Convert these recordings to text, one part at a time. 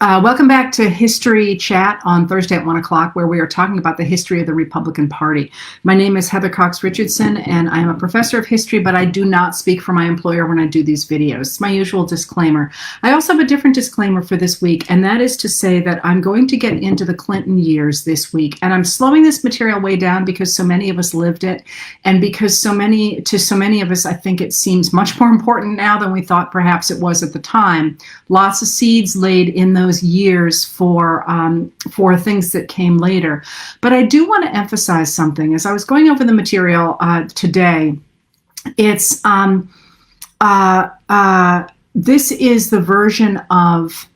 Welcome back to History Chat on Thursday at 1 o'clock, where we are talking about the history of the Republican Party. My name is Heather Cox Richardson, and I am a professor of history, but I do not speak for my employer when I do these videos. It's my usual disclaimer. I also have a different disclaimer for this week, and that is to say that I'm going to get into the Clinton years this week, and I'm slowing this material way down because so many of us lived it, and because so many of us, I think it seems much more important now than we thought perhaps it was at the time. Lots of seeds laid in those years for things that came later. But I do want to emphasize something. As I was going over the material today, it's this is the version of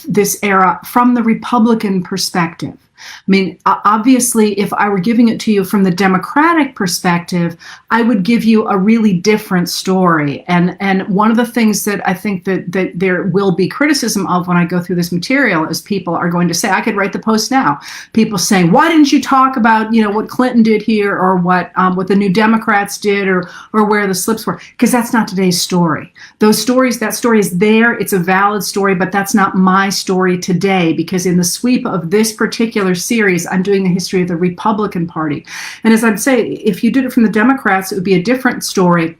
this era from the Republican perspective. I mean, obviously, if I were giving it to you from the Democratic perspective, I would give you a really different story. And one of the things that I think that there will be criticism of when I go through this material is people are going to say, I could write the post now. People saying, why didn't you talk about, what Clinton did here, or what the New Democrats did, or where the slips were? Because that's not today's story. That story is there. It's a valid story, but that's not my story today, because in the sweep of this particular series, I'm doing the history of the Republican Party. And as I'm saying, if you did it from the Democrats, it would be a different story.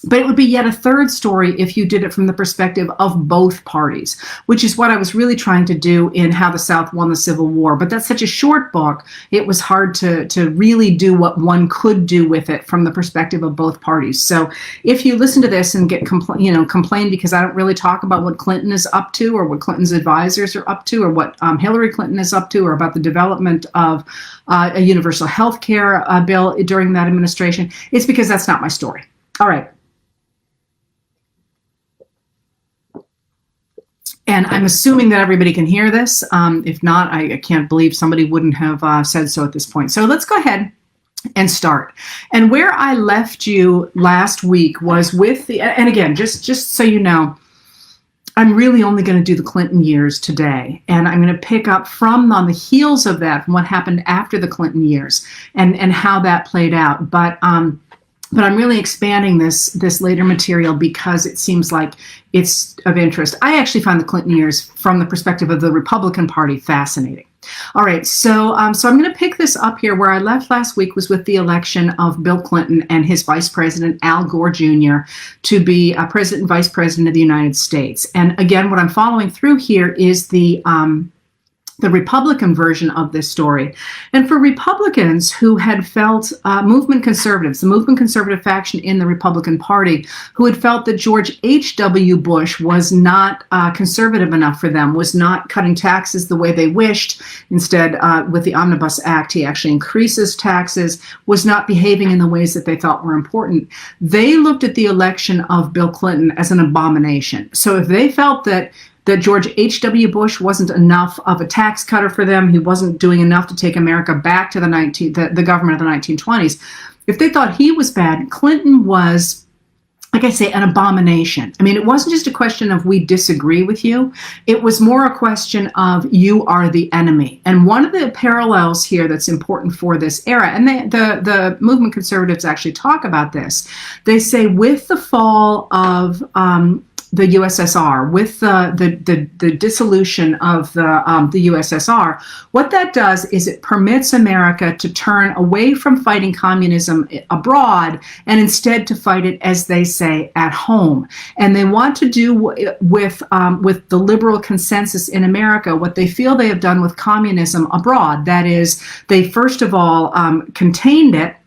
But it would be yet a third story if you did it from the perspective of both parties, which is what I was really trying to do in How the South Won the Civil War. But that's such a short book, it was hard to really do what one could do with it from the perspective of both parties. So if you listen to this and get complain because I don't really talk about what Clinton is up to, or what Clinton's advisors are up to, or what Hillary Clinton is up to, or about the development of a universal health care bill during that administration, it's because that's not my story. All right. And I'm assuming that everybody can hear this. If not, I can't believe somebody wouldn't have said so at this point. So let's go ahead and start. And where I left you last week was with and again, just so you know, I'm really only going to do the Clinton years today. And I'm going to pick up on the heels of that, from what happened after the Clinton years and how that played out. But I'm really expanding this later material because it seems like it's of interest. I actually find the Clinton years from the perspective of the Republican Party fascinating. All right, so I'm going to pick this up here. Where I left last week was with the election of Bill Clinton and his vice president, Al Gore Jr., to be president and vice president of the United States. And again, what I'm following through here is the Republican version of this story. And for Republicans who had felt, movement conservatives, the movement conservative faction in the Republican Party, who had felt that George H.W. Bush was not conservative enough for them, was not cutting taxes the way they wished. Instead, with the Omnibus Act, he actually increases taxes, was not behaving in the ways that they thought were important. They looked at the election of Bill Clinton as an abomination. So if they felt that George H.W. Bush wasn't enough of a tax cutter for them, he wasn't doing enough to take America back to the government of the 1920s. If they thought he was bad, Clinton was, like I say, an abomination. I mean, it wasn't just a question of we disagree with you. It was more a question of you are the enemy. And one of the parallels here that's important for this era, and the movement conservatives actually talk about this, they say with the fall of the USSR, with the dissolution of the USSR, what that does is it permits America to turn away from fighting communism abroad and instead to fight it, as they say, at home. And they want to do with the liberal consensus in America what they feel they have done with communism abroad. That is, they first of all contained it.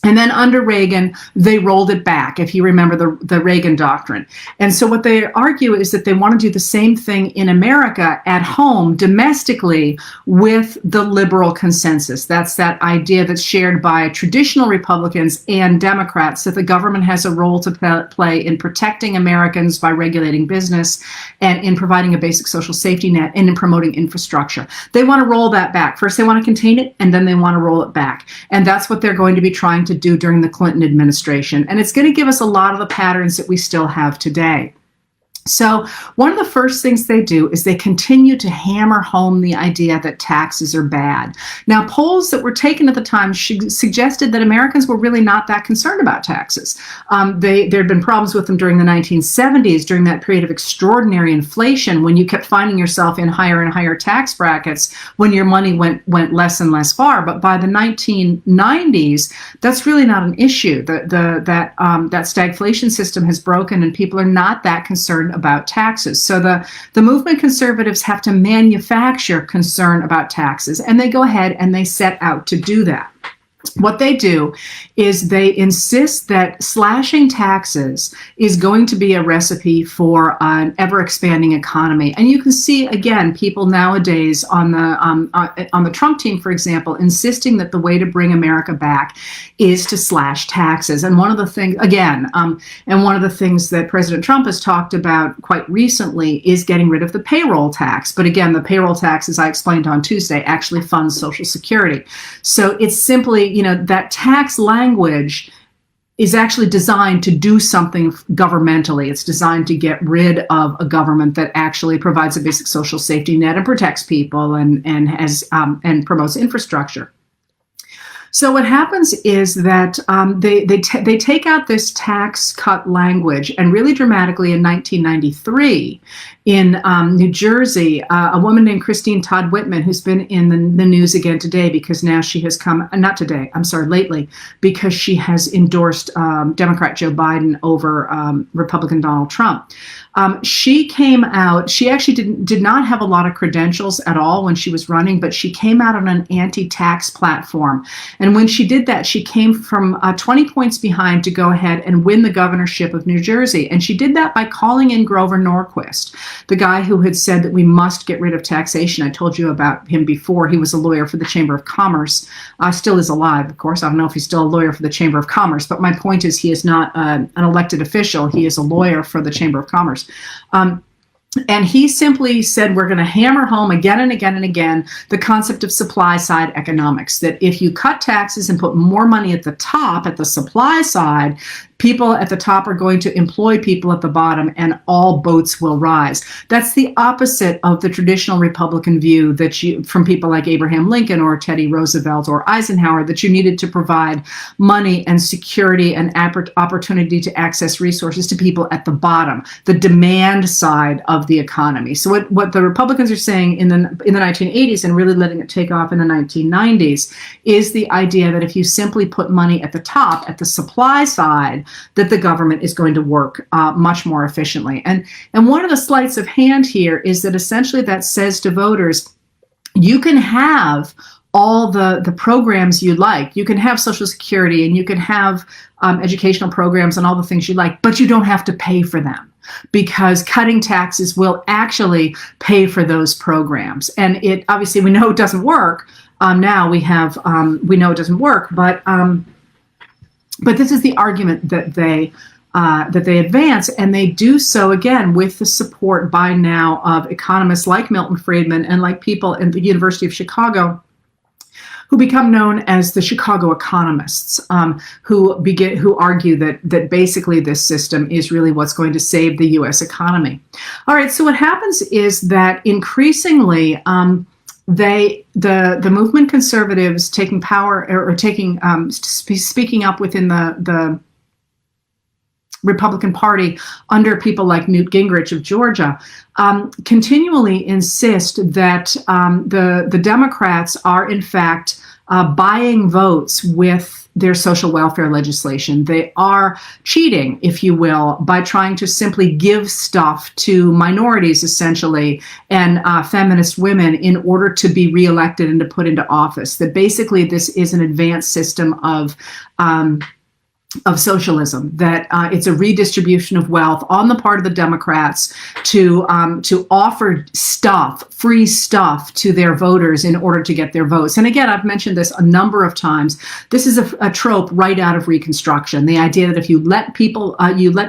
And then under Reagan, they rolled it back, if you remember the Reagan doctrine. And so what they argue is that they want to do the same thing in America at home, domestically, with the liberal consensus. That's that idea that's shared by traditional Republicans and Democrats, that the government has a role to play in protecting Americans by regulating business and in providing a basic social safety net and in promoting infrastructure. They want to roll that back. First, they want to contain it, and then they want to roll it back. And that's what they're going to be trying to do during the Clinton administration. And it's going to give us a lot of the patterns that we still have today. So one of the first things they do is they continue to hammer home the idea that taxes are bad. Now, polls that were taken at the time suggested that Americans were really not that concerned about taxes. There had been problems with them during the 1970s, during that period of extraordinary inflation, when you kept finding yourself in higher and higher tax brackets when your money went less and less far. But by the 1990s, that's really not an issue. That stagflation system has broken, and people are not that concerned about taxes. So the movement conservatives have to manufacture concern about taxes, and they go ahead and they set out to do that. What they do is they insist that slashing taxes is going to be a recipe for an ever-expanding economy. And you can see, again, people nowadays on the Trump team, for example, insisting that the way to bring America back is to slash taxes. And one of the things, one of the things that President Trump has talked about quite recently is getting rid of the payroll tax. But again, the payroll tax, as I explained on Tuesday, actually funds Social Security. So it's simply, that tax language is actually designed to do something governmentally. It's designed to get rid of a government that actually provides a basic social safety net and protects people and promotes infrastructure. So what happens is that they take out this tax cut language, and really dramatically in 1993 in New Jersey, a woman named Christine Todd Whitman, who's been in the news again today because now she has lately, because she has endorsed Democrat Joe Biden over Republican Donald Trump. She came out, she actually did not have a lot of credentials at all when she was running, but she came out on an anti-tax platform. And when she did that, she came from 20 points behind to go ahead and win the governorship of New Jersey. And she did that by calling in Grover Norquist, the guy who had said that we must get rid of taxation. I told you about him before. He was a lawyer for the Chamber of Commerce, still is alive, of course. I don't know if he's still a lawyer for the Chamber of Commerce, but my point is he is not an elected official. He is a lawyer for the Chamber of Commerce. And he simply said, we're going to hammer home again and again and again the concept of supply side economics, that if you cut taxes and put more money at the top, at the supply side, people at the top are going to employ people at the bottom and all boats will rise. That's the opposite of the traditional Republican view that from people like Abraham Lincoln or Teddy Roosevelt or Eisenhower, that you needed to provide money and security and opportunity to access resources to people at the bottom, the demand side of the economy. So what the Republicans are saying in the 1980s and really letting it take off in the 1990s is the idea that if you simply put money at the top, at the supply side, that the government is going to work much more efficiently. And one of the sleights of hand here is that essentially that says to voters, you can have all the programs you like. You can have Social Security and you can have educational programs and all the things you like, but you don't have to pay for them, because cutting taxes will actually pay for those programs. And it obviously, we know it doesn't work. Now we know it doesn't work, but this is the argument that they advance, and they do so again with the support by now of economists like Milton Friedman and like people in the University of Chicago, who become known as the Chicago economists, who argue that basically this system is really what's going to save the U.S. economy. All right, so what happens is that increasingly the movement conservatives taking power or speaking up within the Republican Party under people like Newt Gingrich of Georgia continually insist that the Democrats are in fact buying votes with their social welfare legislation. They are cheating, if you will, by trying to simply give stuff to minorities, essentially, and feminist women in order to be reelected and to put into office. That basically this is an advanced system of socialism, that it's a redistribution of wealth on the part of the Democrats to offer free stuff to their voters in order to get their votes. And again, I've mentioned this a number of times. This is a trope right out of Reconstruction. The idea that if you let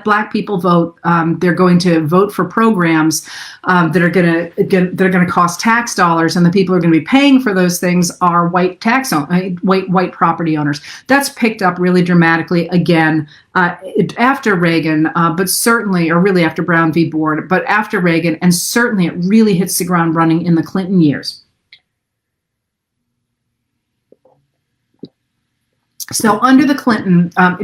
Black people vote, they're going to vote for programs that are going to cost tax dollars, and the people who are going to be paying for those things are white property owners. That's picked up really dramatically again after Reagan, but certainly, or really after Brown v. Board, but after Reagan, and certainly it really hits the ground running in the Clinton years. So under the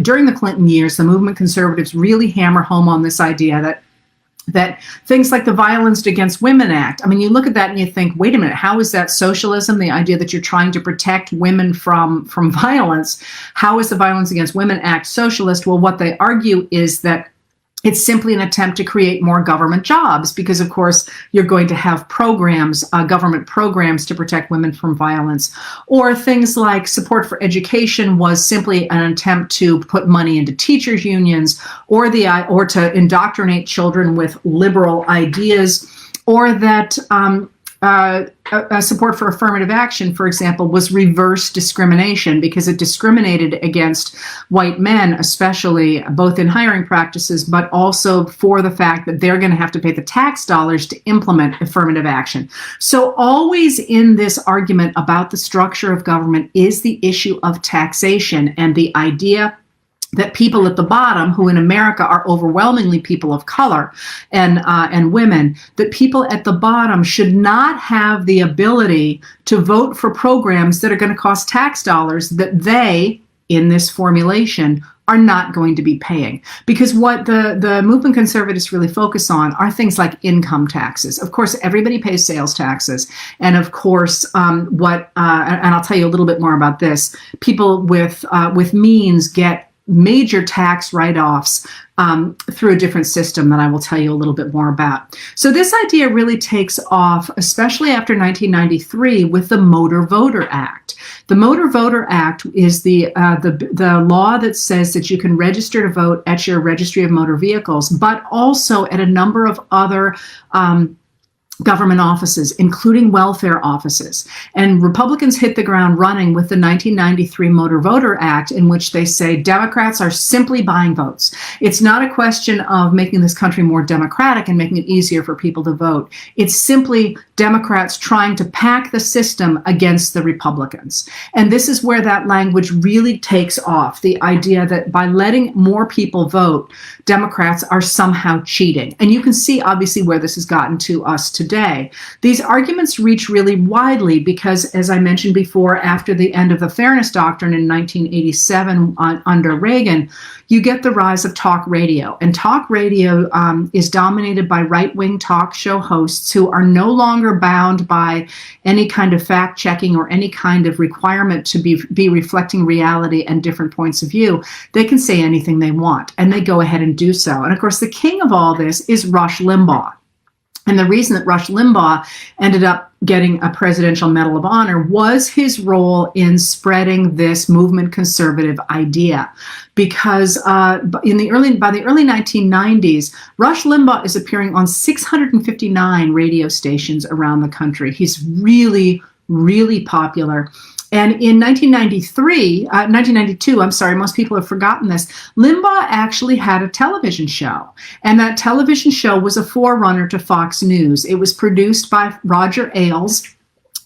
during the Clinton years, the movement conservatives really hammer home on this idea that things like the Violence Against Women Act, I mean, you look at that and you think, wait a minute, how is that socialism? The idea that you're trying to protect women from violence. How is the Violence Against Women Act socialist? Well, what they argue is that it's simply an attempt to create more government jobs because, of course, you're going to have programs, government programs to protect women from violence. Or things like support for education was simply an attempt to put money into teachers' unions or to indoctrinate children with liberal ideas, or that support for affirmative action, for example, was reverse discrimination because it discriminated against white men, especially both in hiring practices, but also for the fact that they're going to have to pay the tax dollars to implement affirmative action. So always in this argument about the structure of government is the issue of taxation and the idea that people at the bottom, who in America are overwhelmingly people of color and women, that people at the bottom should not have the ability to vote for programs that are going to cost tax dollars that they, in this formulation, are not going to be paying. Because what the movement conservatives really focus on are things like income taxes. Of course, everybody pays sales taxes. And of course, and I'll tell you a little bit more about this, people with means get major tax write-offs through a different system that I will tell you a little bit more about. So this idea really takes off, especially after 1993, with the Motor Voter Act. The Motor Voter Act is the law that says that you can register to vote at your registry of motor vehicles, but also at a number of other government offices, including welfare offices. And Republicans hit the ground running with the 1993 Motor Voter Act, in which they say Democrats are simply buying votes. It's not a question of making this country more democratic and making it easier for people to vote. It's simply Democrats trying to pack the system against the Republicans. And this is where that language really takes off, the idea that by letting more people vote, Democrats are somehow cheating. And you can see, obviously, where this has gotten to us today. These arguments reach really widely because, as I mentioned before, after the end of the Fairness Doctrine in 1987 under Reagan, you get the rise of talk radio. And talk radio is dominated by right-wing talk show hosts who are no longer bound by any kind of fact-checking or any kind of requirement to be reflecting reality and different points of view. They can say anything they want, and they go ahead and do so. And of course, the king of all this is Rush Limbaugh. And the reason that Rush Limbaugh ended up getting a Presidential Medal of Honor was his role in spreading this movement conservative idea. Because by the early 1990s, Rush Limbaugh is appearing on 659 radio stations around the country. He's really, really popular. And in 1992, most people have forgotten this, Limbaugh actually had a television show. And that television show was a forerunner to Fox News. It was produced by Roger Ailes.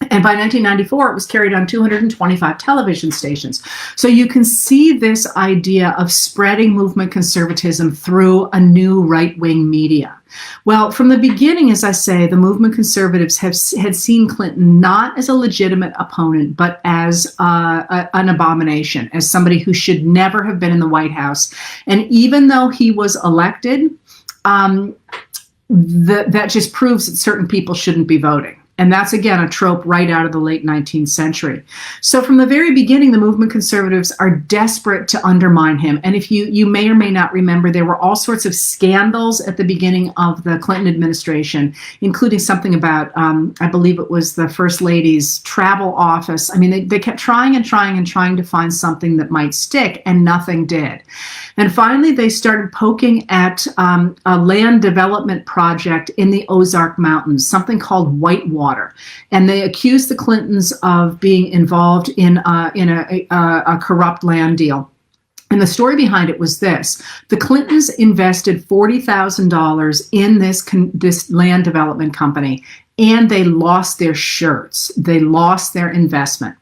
And by 1994, it was carried on 225 television stations. So you can see this idea of spreading movement conservatism through a new right-wing media. Well, from the beginning, as I say, the movement conservatives had seen Clinton not as a legitimate opponent, but as an abomination, as somebody who should never have been in the White House. And even though he was elected, that just proves that certain people shouldn't be voting. And that's, again, a trope right out of the late 19th century. So from the very beginning, the movement conservatives are desperate to undermine him. And if you may or may not remember, there were all sorts of scandals at the beginning of the Clinton administration, including something about, I believe it was the First Lady's travel office. I mean, they kept trying to find something that might stick, and nothing did. And finally, they started poking at a land development project in the Ozark Mountains, something called Whitewater. And they accused the Clintons of being involved in a corrupt land deal. And the story behind it was this. The Clintons invested $40,000 in this land development company, and they lost their shirts. They lost their investment.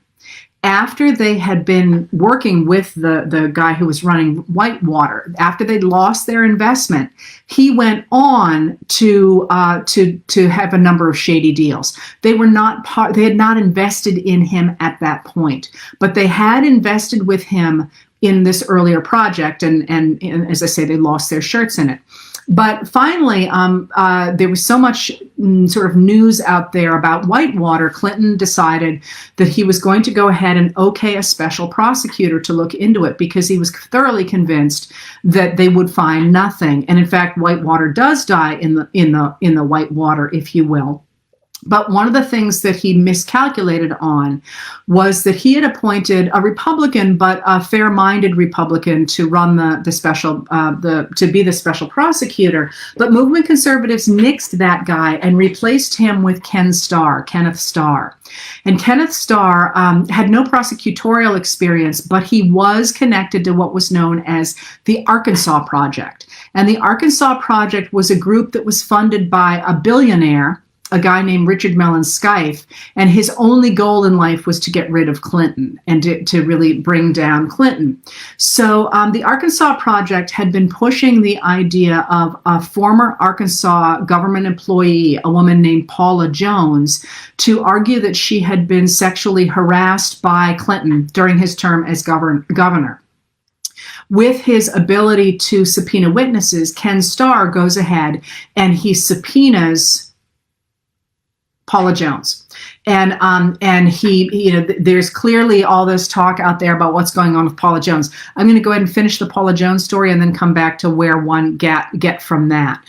after they had been working with the guy who was running Whitewater, after they'd lost their investment, he went on to have a number of shady deals. They had not invested in him at that point, but they had invested with him in this earlier project, and as I say, they lost their shirts in it. But finally, there was so much sort of news out there about Whitewater, Clinton decided that he was going to go ahead and okay a special prosecutor to look into it, because he was thoroughly convinced that they would find nothing. And in fact, Whitewater does die in the Whitewater, if you will. But one of the things that he miscalculated on was that he had appointed a Republican, but a fair-minded Republican, to run to be the special prosecutor. But movement conservatives nixed that guy and replaced him with Kenneth Starr. And Kenneth Starr had no prosecutorial experience, but he was connected to what was known as the Arkansas Project. And the Arkansas Project was a group that was funded by a billionaire, a guy named Richard Mellon Scaife, and his only goal in life was to get rid of Clinton and to really bring down Clinton. So the Arkansas Project had been pushing the idea of a former Arkansas government employee, a woman named Paula Jones, to argue that she had been sexually harassed by Clinton during his term as governor. With his ability to subpoena witnesses, Ken Starr goes ahead and he subpoenas Paula Jones. And he, there's clearly all this talk out there about what's going on with Paula Jones. I'm going to go ahead and finish the Paula Jones story and then come back to where one get from that.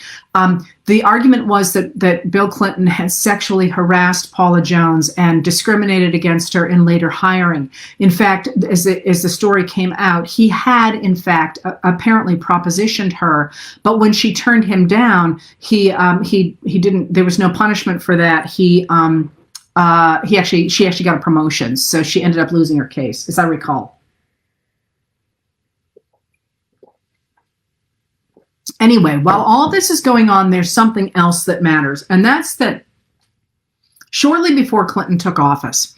The argument was that Bill Clinton had sexually harassed Paula Jones and discriminated against her in later hiring. In fact, as the story came out, he had, in fact, apparently propositioned her, but when she turned him down, he didn't. There was no punishment for that. She actually got a promotion, so she ended up losing her case, as I recall. Anyway, while all this is going on, there's something else that matters, and that's that shortly before Clinton took office,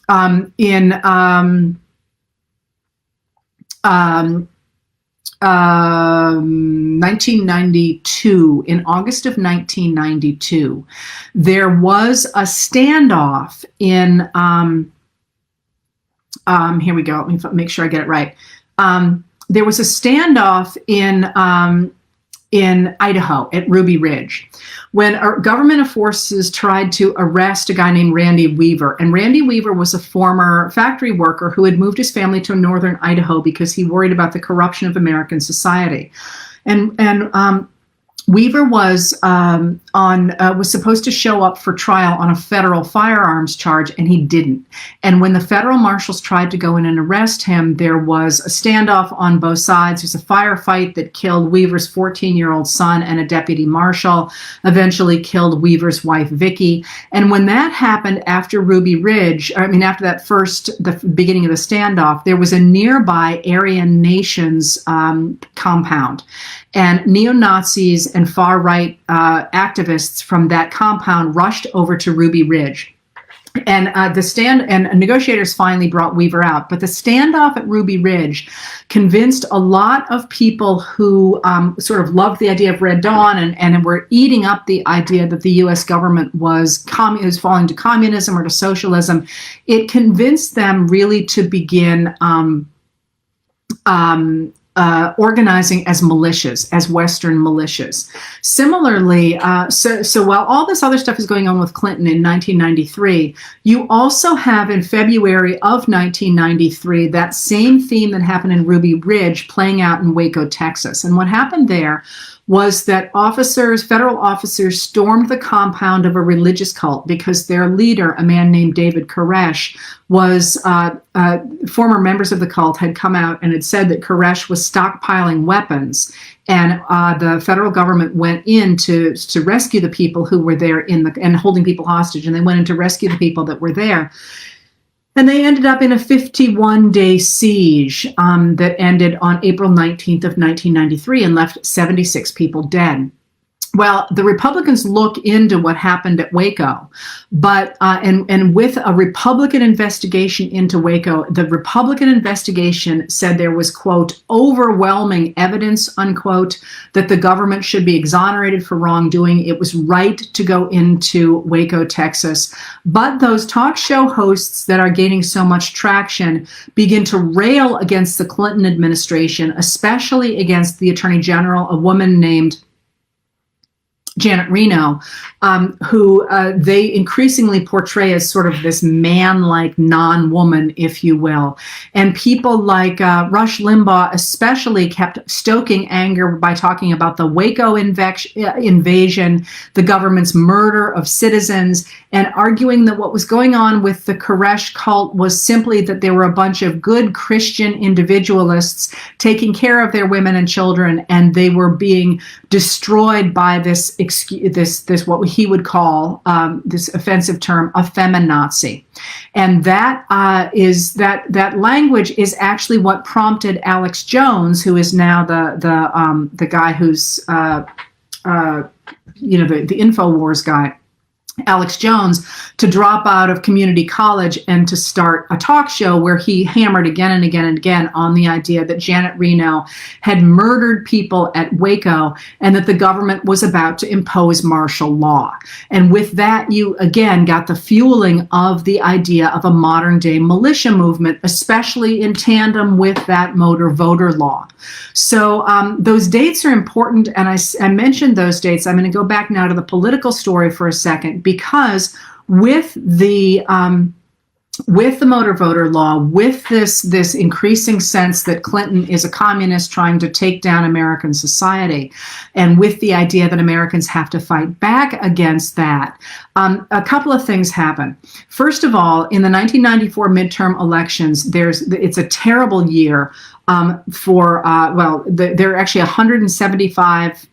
in 1992, in August of 1992, there was a standoff in, here we go, let me make sure I get it right. There was a standoff in Idaho at Ruby Ridge when our government forces tried to arrest a guy named Randy Weaver. And Randy Weaver was a former factory worker who had moved his family to northern Idaho because he worried about the corruption of American society. And Weaver was supposed to show up for trial on a federal firearms charge, and he didn't. And when the federal marshals tried to go in and arrest him, there was a standoff on both sides. There's a firefight that killed Weaver's 14-year-old son, and a deputy marshal eventually killed Weaver's wife, Vicki. And when that happened after Ruby Ridge, after the beginning of the standoff, there was a nearby Aryan Nations compound. And neo-Nazis and far-right activists from that compound rushed over to Ruby Ridge. And negotiators finally brought Weaver out. But the standoff at Ruby Ridge convinced a lot of people who sort of loved the idea of Red Dawn and were eating up the idea that the U.S. government was falling to communism or to socialism. It convinced them really to begin organizing as militias, as Western militias. Similarly, so while all this other stuff is going on with Clinton in 1993, you also have in February of 1993 that same theme that happened in Ruby Ridge playing out in Waco, Texas. And what happened there was that federal officers stormed the compound of a religious cult because their leader, a man named David Koresh, was former members of the cult had come out and had said that Koresh was stockpiling weapons, and the federal government went in to rescue the people who were there and holding people hostage, and they went in to rescue the people that were there. And they ended up in a 51-day siege that ended on April 19th of 1993 and left 76 people dead. Well, the Republicans look into what happened at Waco, but and with a Republican investigation into Waco, the Republican investigation said there was, quote, overwhelming evidence, unquote, that the government should be exonerated for wrongdoing. It was right to go into Waco, Texas. But those talk show hosts that are gaining so much traction begin to rail against the Clinton administration, especially against the Attorney General, a woman named Janet Reno, who they increasingly portray as sort of this man-like non-woman, if you will. And people like Rush Limbaugh especially kept stoking anger by talking about the Waco invasion, the government's murder of citizens, and arguing that what was going on with the Koresh cult was simply that they were a bunch of good Christian individualists taking care of their women and children, and they were being destroyed by this what he would call this offensive term, a feminazi. And that that language is actually what prompted Alex Jones, who is now the guy who's the InfoWars guy, Alex Jones, to drop out of community college and to start a talk show where he hammered again and again and again on the idea that Janet Reno had murdered people at Waco and that the government was about to impose martial law. And with that, you again got the fueling of the idea of a modern day militia movement, especially in tandem with that motor voter law. So those dates are important, and I mentioned those dates. I'm going to go back now to the political story for a second, because with the motor voter law, with this increasing sense that Clinton is a communist trying to take down American society, and with the idea that Americans have to fight back against that, a couple of things happen. First of all, in the 1994 midterm elections, it's a terrible year there are actually 175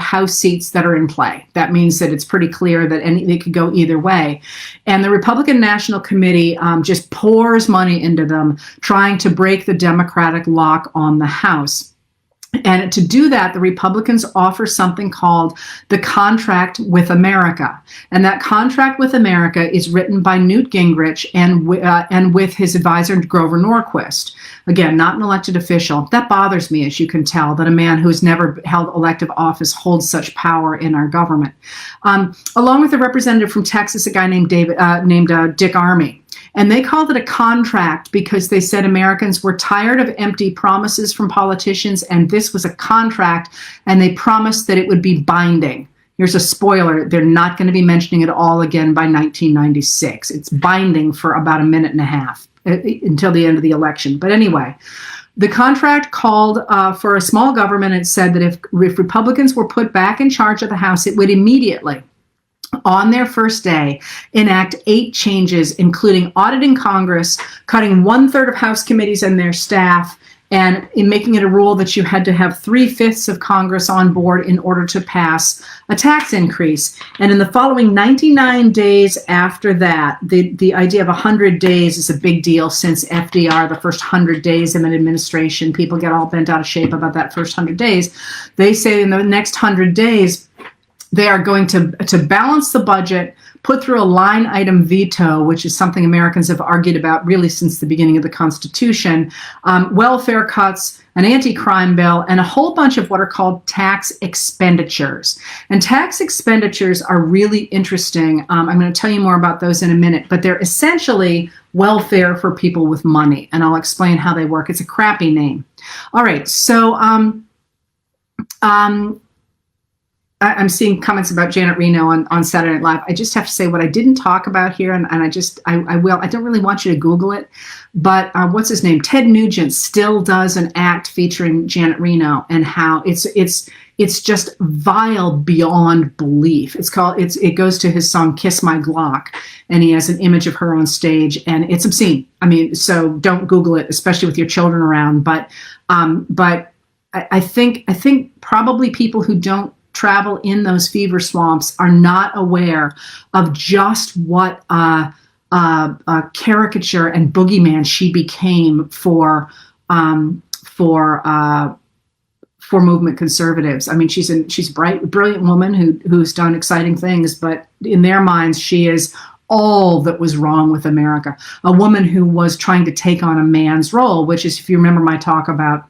House seats that are in play. That means that it's pretty clear that they could go either way. And the Republican National Committee just pours money into them, trying to break the Democratic lock on the House. And to do that, the Republicans offer something called the Contract with America. And that Contract with America is written by Newt Gingrich and with his advisor, Grover Norquist. Again, not an elected official. That bothers me, as you can tell, that a man who has never held elective office holds such power in our government. Along with a representative from Texas, a guy named Dick Armey. And they called it a contract because they said Americans were tired of empty promises from politicians, and this was a contract, and they promised that it would be binding. Here's a spoiler. They're not going to be mentioning it all again by 1996. It's binding for about a minute and a half until the end of the election. But anyway, the contract called for a small government. It said that if Republicans were put back in charge of the House, it would immediately, on their first day, enact 8 changes, including auditing Congress, cutting 1/3 of House committees and their staff, and in making it a rule that you had to have 3/5 of Congress on board in order to pass a tax increase. And in the following 99 days after that, the idea of 100 days is a big deal since FDR, the first 100 days of an administration, people get all bent out of shape about that first 100 days. They say in the next 100 days, they are going to balance the budget, put through a line item veto, which is something Americans have argued about really since the beginning of the Constitution, welfare cuts, an anti-crime bill, and a whole bunch of what are called tax expenditures. And tax expenditures are really interesting. I'm going to tell you more about those in a minute, but they're essentially welfare for people with money, and I'll explain how they work. It's a crappy name. All right, so I'm seeing comments about Janet Reno on Saturday Night Live. I just have to say what I didn't talk about here, and I will. I don't really want you to Google it, but what's his name? Ted Nugent still does an act featuring Janet Reno, and how it's just vile beyond belief. It goes to his song "Kiss My Glock," and he has an image of her on stage, and it's obscene. I mean, so don't Google it, especially with your children around. But I think probably people who don't travel in those fever swamps are not aware of just what a caricature and boogeyman she became for for movement conservatives. I mean, she's a brilliant woman who's done exciting things, but in their minds, she is all that was wrong with America. A woman who was trying to take on a man's role, which is, if you remember my talk about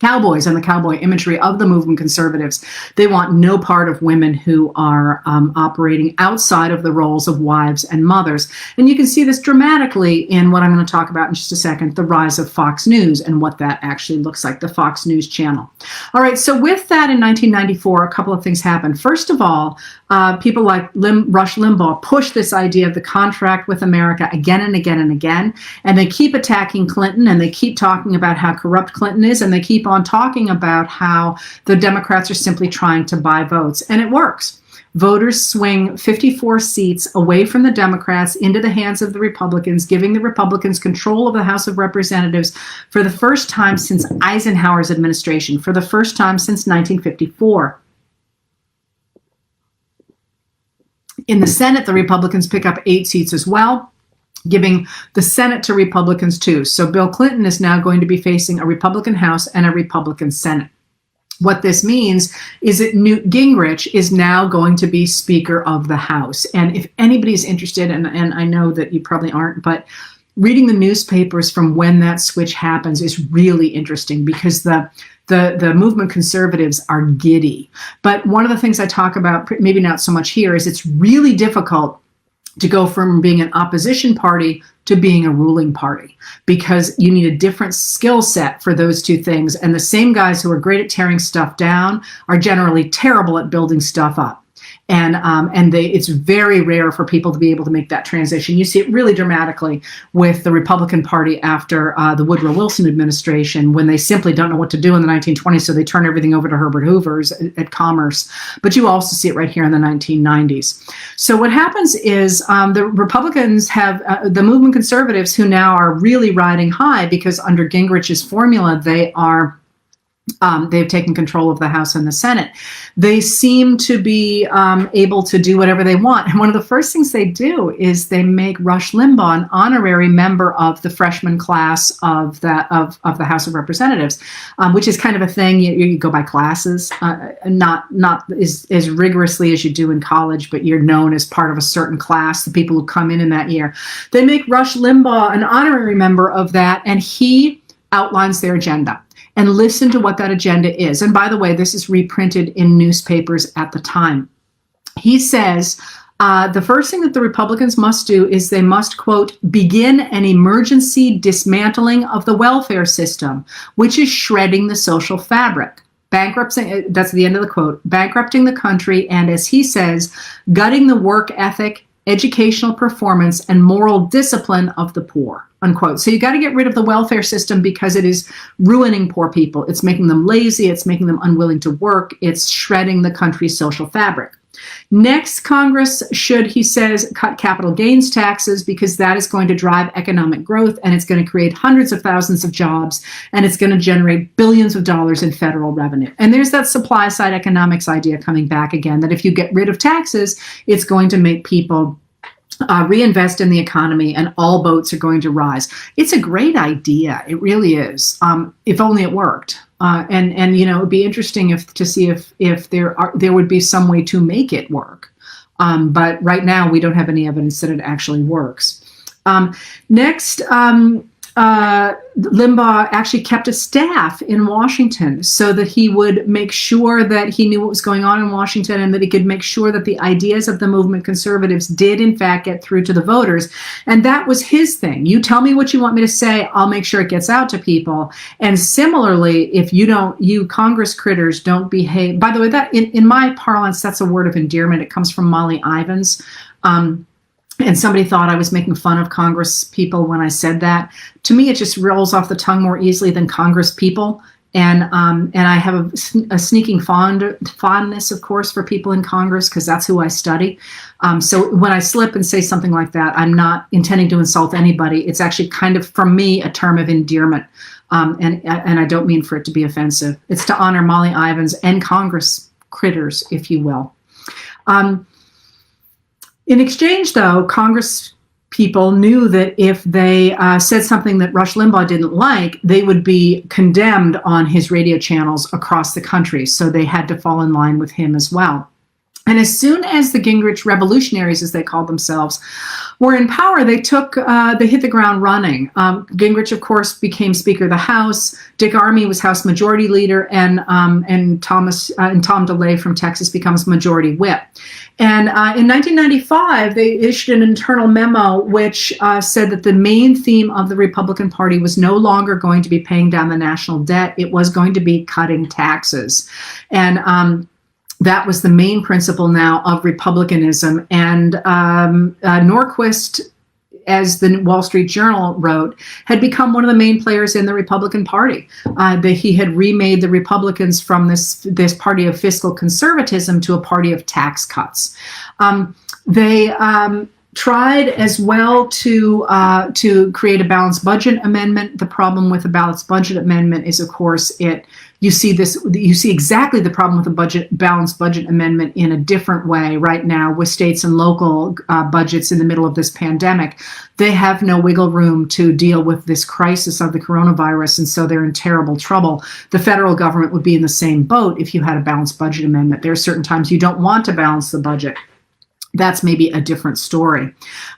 cowboys and the cowboy imagery of the movement conservatives, they want no part of women who are operating outside of the roles of wives and mothers. And you can see this dramatically in what I'm going to talk about in just a second, the rise of Fox News and what that actually looks like, the Fox News channel. All right, so with that in 1994, a couple of things happened. First of all, people like Rush Limbaugh push this idea of the contract with America again and again and again, and they keep attacking Clinton, and they keep talking about how corrupt Clinton is, and they keep on talking about how the Democrats are simply trying to buy votes, and it works. Voters swing 54 seats away from the Democrats into the hands of the Republicans, giving the Republicans control of the House of Representatives for the first time since Eisenhower's administration, for the first time since 1954. In the Senate, the Republicans pick up 8 seats as well, giving the Senate to Republicans too. So Bill Clinton is now going to be facing a Republican House and a Republican Senate. What this means is that Newt Gingrich is now going to be Speaker of the House. And if anybody's interested, and I know that you probably aren't, but reading the newspapers from when that switch happens is really interesting, because the movement conservatives are giddy. But one of the things I talk about, maybe not so much here, is it's really difficult to go from being an opposition party to being a ruling party, because you need a different skill set for those two things. And the same guys who are great at tearing stuff down are generally terrible at building stuff up. And it's very rare for people to be able to make that transition. You see it really dramatically with the Republican Party after the Woodrow Wilson administration, when they simply don't know what to do in the 1920s, so they turn everything over to Herbert Hoover's at Commerce. But you also see it right here in the 1990s. So what happens is the Republicans have the movement conservatives, who now are really riding high, because under Gingrich's formula, they've taken control of the House and the Senate. They seem to be able to do whatever they want. And one of the first things they do is they make Rush Limbaugh an honorary member of the freshman class of the House of Representatives, which is kind of a thing. You go by classes, not as rigorously as you do in college, but you're known as part of a certain class, the people who come in that year. They make Rush Limbaugh an honorary member of that, and he outlines their agenda. And listen to what that agenda is. And by the way, this is reprinted in newspapers at the time. He says the first thing that the Republicans must do is they must, quote, begin an emergency dismantling of the welfare system, which is shredding the social fabric. Bankrupting, that's the end of the quote, bankrupting the country, and as he says, gutting the work ethic, educational performance, and moral discipline of the poor, unquote. So you got to get rid of the welfare system, because it is ruining poor people. It's making them lazy. It's making them unwilling to work. It's shredding the country's social fabric. Next, Congress should, he says, cut capital gains taxes, because that is going to drive economic growth, and it's going to create hundreds of thousands of jobs, and it's going to generate billions of dollars in federal revenue. And there's that supply side economics idea coming back again, that if you get rid of taxes, it's going to make people reinvest in the economy, and all boats are going to rise. It's a great idea. It really is. If only it worked. And you know, it'd be interesting to see if there would be some way to make it work. But right now, we don't have any evidence that it actually works. Next, Limbaugh actually kept a staff in Washington so that he would make sure that he knew what was going on in Washington, and that he could make sure that the ideas of the movement conservatives did in fact get through to the voters. And that was his thing. You tell me what you want me to say, I'll make sure it gets out to people. And similarly, if you Congress critters don't behave, by the way, that in my parlance, that's a word of endearment. It comes from Molly Ivins. And somebody thought I was making fun of Congress people when I said that. To me, it just rolls off the tongue more easily than Congress people. And I have a sneaking fondness, of course, for people in Congress, because that's who I study. So when I slip and say something like that, I'm not intending to insult anybody. It's actually kind of, from me, a term of endearment. And I don't mean for it to be offensive. It's to honor Molly Ivins and Congress critters, if you will. In exchange, though, Congress people knew that if they said something that Rush Limbaugh didn't like, they would be condemned on his radio channels across the country. So they had to fall in line with him as well. And as soon as the Gingrich revolutionaries, as they called themselves, were in power, they hit the ground running. Gingrich, of course, became Speaker of the House. Dick Armey was House Majority Leader, and Tom DeLay from Texas becomes Majority Whip. And in 1995, they issued an internal memo which said that the main theme of the Republican Party was no longer going to be paying down the national debt. It was going to be cutting taxes. And that was the main principle now of republicanism. And Norquist, as the Wall Street Journal wrote, had become one of the main players in the Republican Party. That he had remade the Republicans from this party of fiscal conservatism to a party of tax cuts. They tried as well to create a balanced budget amendment. The problem with a balanced budget amendment is, of course, you see exactly the problem with a balanced budget amendment in a different way right now with states and local budgets in the middle of this pandemic. They have no wiggle room to deal with this crisis of the coronavirus, and so they're in terrible trouble. The federal government would be in the same boat if you had a balanced budget amendment. There are certain times you don't want to balance the budget. That's maybe a different story.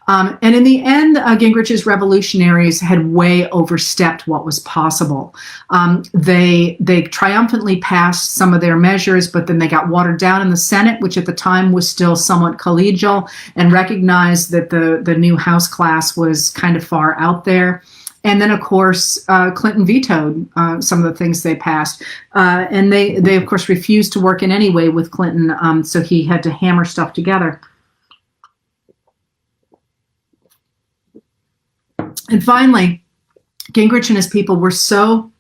And in the end, Gingrich's revolutionaries had way overstepped what was possible. They triumphantly passed some of their measures, but then they got watered down in the Senate, which at the time was still somewhat collegial, and recognized that the new House class was kind of far out there. And then, of course, Clinton vetoed some of the things they passed. And they, of course, refused to work in any way with Clinton, so he had to hammer stuff together. And finally, Gingrich and his people were so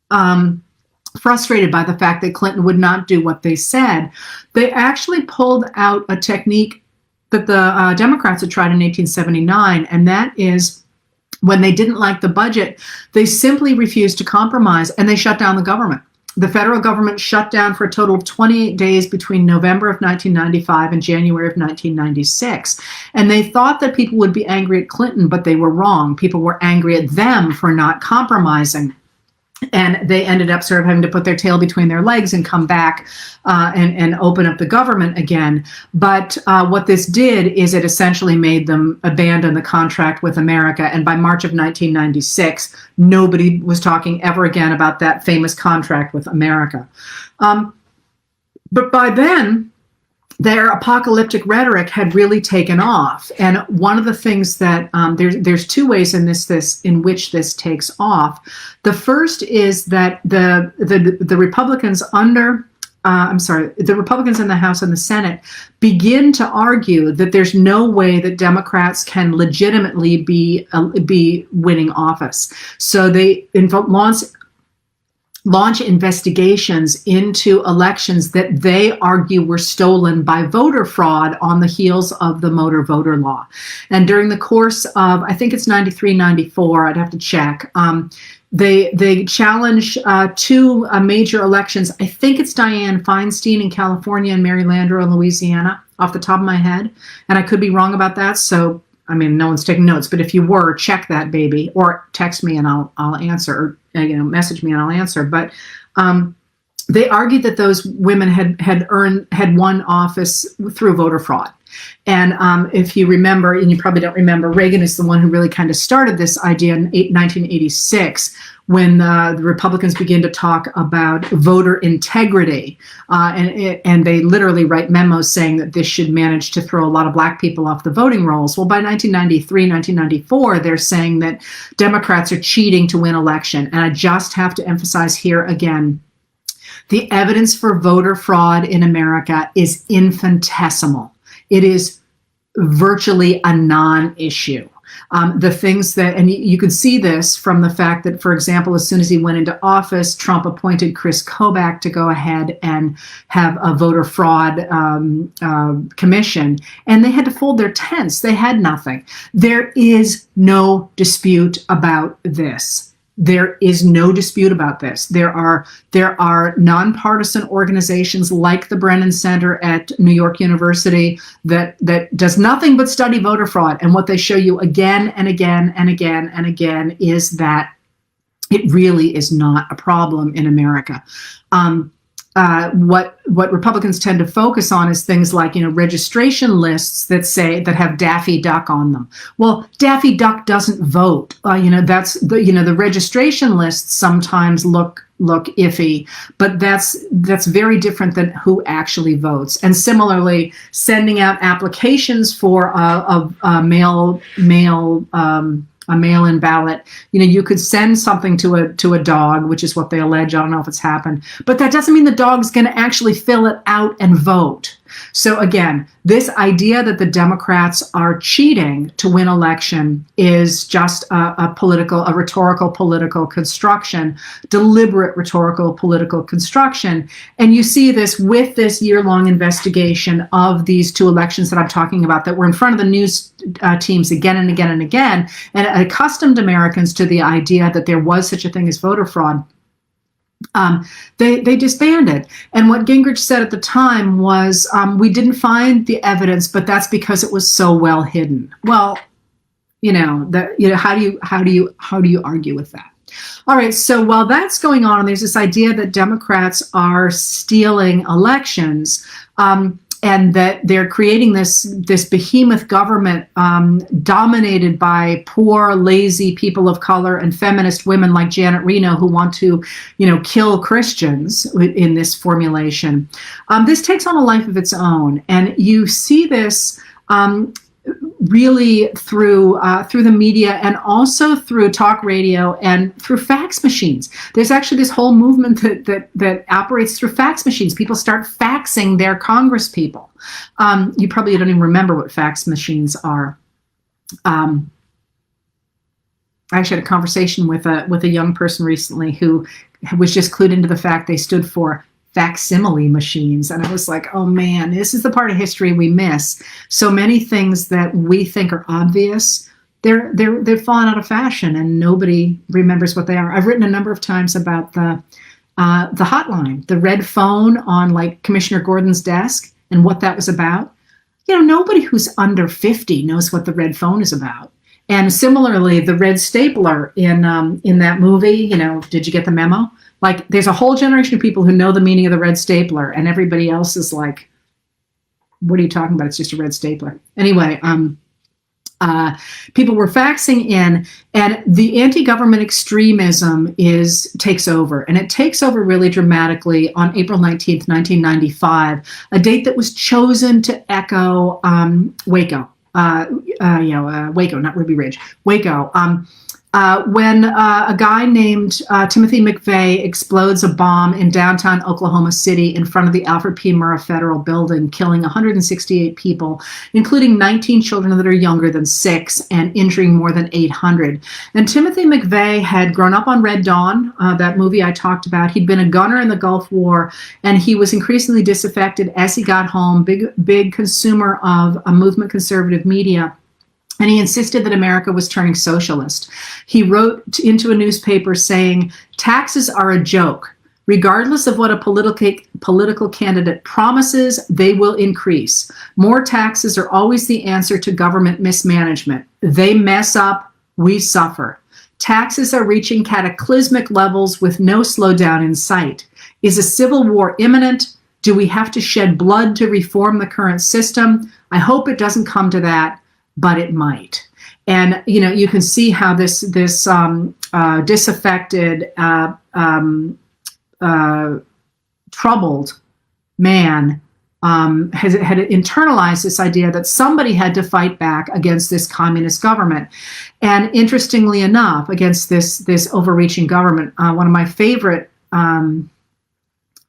frustrated by the fact that Clinton would not do what they said, they actually pulled out a technique that the Democrats had tried in 1879, and that is when they didn't like the budget, they simply refused to compromise, and they shut down the government. The federal government shut down for a total of 28 days between November of 1995 and January of 1996. And they thought that people would be angry at Clinton, but they were wrong. People were angry at them for not compromising. And they ended up sort of having to put their tail between their legs and come back and open up the government again. But what this did is it essentially made them abandon the contract with America. And by March of 1996, nobody was talking ever again about that famous contract with America. But by then, their apocalyptic rhetoric had really taken off. And one of the things that there's two ways in which this takes off. The first is that the Republicans the Republicans in the House and the Senate begin to argue that there's no way that Democrats can legitimately be winning office. So they launch investigations into elections that they argue were stolen by voter fraud on the heels of the motor voter law. And during the course of, I think it's 93, 94, I'd have to check, they challenge two major elections. I think it's Dianne Feinstein in California and Mary Landrieu in Louisiana, off the top of my head. And I could be wrong about that, so I mean, no one's taking notes, but if you were, check that baby, or text me and I'll answer, or message me and I'll answer. But they argued that those women had won office through voter fraud. And if you remember, and you probably don't remember, Reagan is the one who really kind of started this idea in 1986, when the Republicans began to talk about voter integrity. And they literally write memos saying that this should manage to throw a lot of black people off the voting rolls. Well, by 1993, 1994, they're saying that Democrats are cheating to win election. And I just have to emphasize here again, the evidence for voter fraud in America is infinitesimal. It is virtually a non-issue. The things that, and you can see this from the fact that, for example, as soon as he went into office, Trump appointed Chris Kobach to go ahead and have a voter fraud commission, and they had to fold their tents. They had nothing. There is no dispute about this. There is no dispute about this. There are nonpartisan organizations like the Brennan Center at New York University that does nothing but study voter fraud. And what they show you again and again and again and again is that it really is not a problem in America. What Republicans tend to focus on is things like, registration lists that have Daffy Duck on them. Well, Daffy Duck doesn't vote. That's the registration lists sometimes look iffy, but that's very different than who actually votes. And similarly, sending out applications for a mail-in ballot, you could send something to a dog, which is what they allege. I don't know if it's happened, but that doesn't mean the dog's going to actually fill it out and vote. So again, this idea that the Democrats are cheating to win election is just a rhetorical political construction, deliberate rhetorical political construction. And you see this with this year-long investigation of these two elections that I'm talking about that were in front of the news teams again and again and again, and accustomed Americans to the idea that there was such a thing as voter fraud. They disbanded. And what Gingrich said at the time was, we didn't find the evidence, but that's because it was so well hidden. Well, how do you argue with that? All right. So while that's going on, there's this idea that Democrats are stealing elections, and that they're creating this behemoth government dominated by poor, lazy people of color and feminist women like Janet Reno who want to, kill Christians in this formulation. This takes on a life of its own, and you see this really through the media and also through talk radio and through fax machines. There's actually this whole movement that operates through fax machines. People start faxing their Congress people. You probably don't even remember what fax machines are. I actually had a conversation with a young person recently who was just clued into the fact they stood for facsimile machines. And I was like, oh man, this is the part of history we miss. So many things that we think are obvious, they've fallen out of fashion and nobody remembers what they are. I've written a number of times about the hotline, the red phone on like Commissioner Gordon's desk and what that was about. Nobody who's under 50 knows what the red phone is about. And similarly, the red stapler in that movie, did you get the memo? Like, there's a whole generation of people who know the meaning of the red stapler, and everybody else is like, what are you talking about? It's just a red stapler. Anyway, people were faxing in, and the anti-government extremism takes over. And it takes over really dramatically on April 19th, 1995, a date that was chosen to echo Waco. Waco, not Ruby Ridge, Waco. When a guy named Timothy McVeigh explodes a bomb in downtown Oklahoma City in front of the Alfred P. Murrah Federal Building, killing 168 people, including 19 children that are younger than 6, and injuring more than 800. And Timothy McVeigh had grown up on Red Dawn, that movie I talked about. He'd been a gunner in the Gulf War, and he was increasingly disaffected as he got home, big consumer of a movement conservative media. And he insisted that America was turning socialist. He wrote into a newspaper saying, taxes are a joke. Regardless of what a political candidate promises, they will increase. More taxes are always the answer to government mismanagement. They mess up, we suffer. Taxes are reaching cataclysmic levels with no slowdown in sight. Is a civil war imminent? Do we have to shed blood to reform the current system? I hope it doesn't come to that, but it might. And, you can see how this disaffected, troubled man had internalized this idea that somebody had to fight back against this communist government. And interestingly enough, against this overreaching government, one of my favorite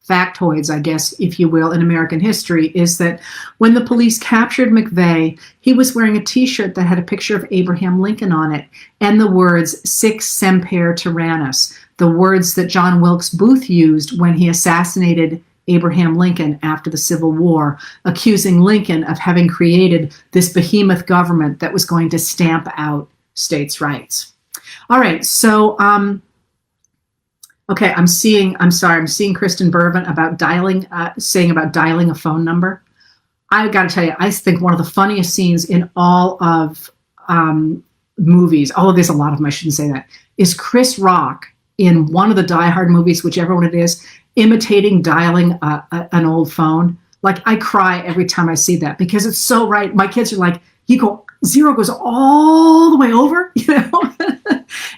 factoids, I guess, if you will, in American history is that when the police captured McVeigh, he was wearing a T-shirt that had a picture of Abraham Lincoln on it and the words "Sic semper tyrannis," the words that John Wilkes Booth used when he assassinated Abraham Lincoln after the Civil War, accusing Lincoln of having created this behemoth government that was going to stamp out states' rights. All right, so Okay, I'm seeing Kristen Bourbon about saying about dialing a phone number. I got to tell you, I think one of the funniest scenes in all of movies, although there's a lot of them, I shouldn't say that, is Chris Rock in one of the Die Hard movies, whichever one it is, imitating dialing an old phone. Like, I cry every time I see that because it's so right. My kids are like, zero goes all the way over,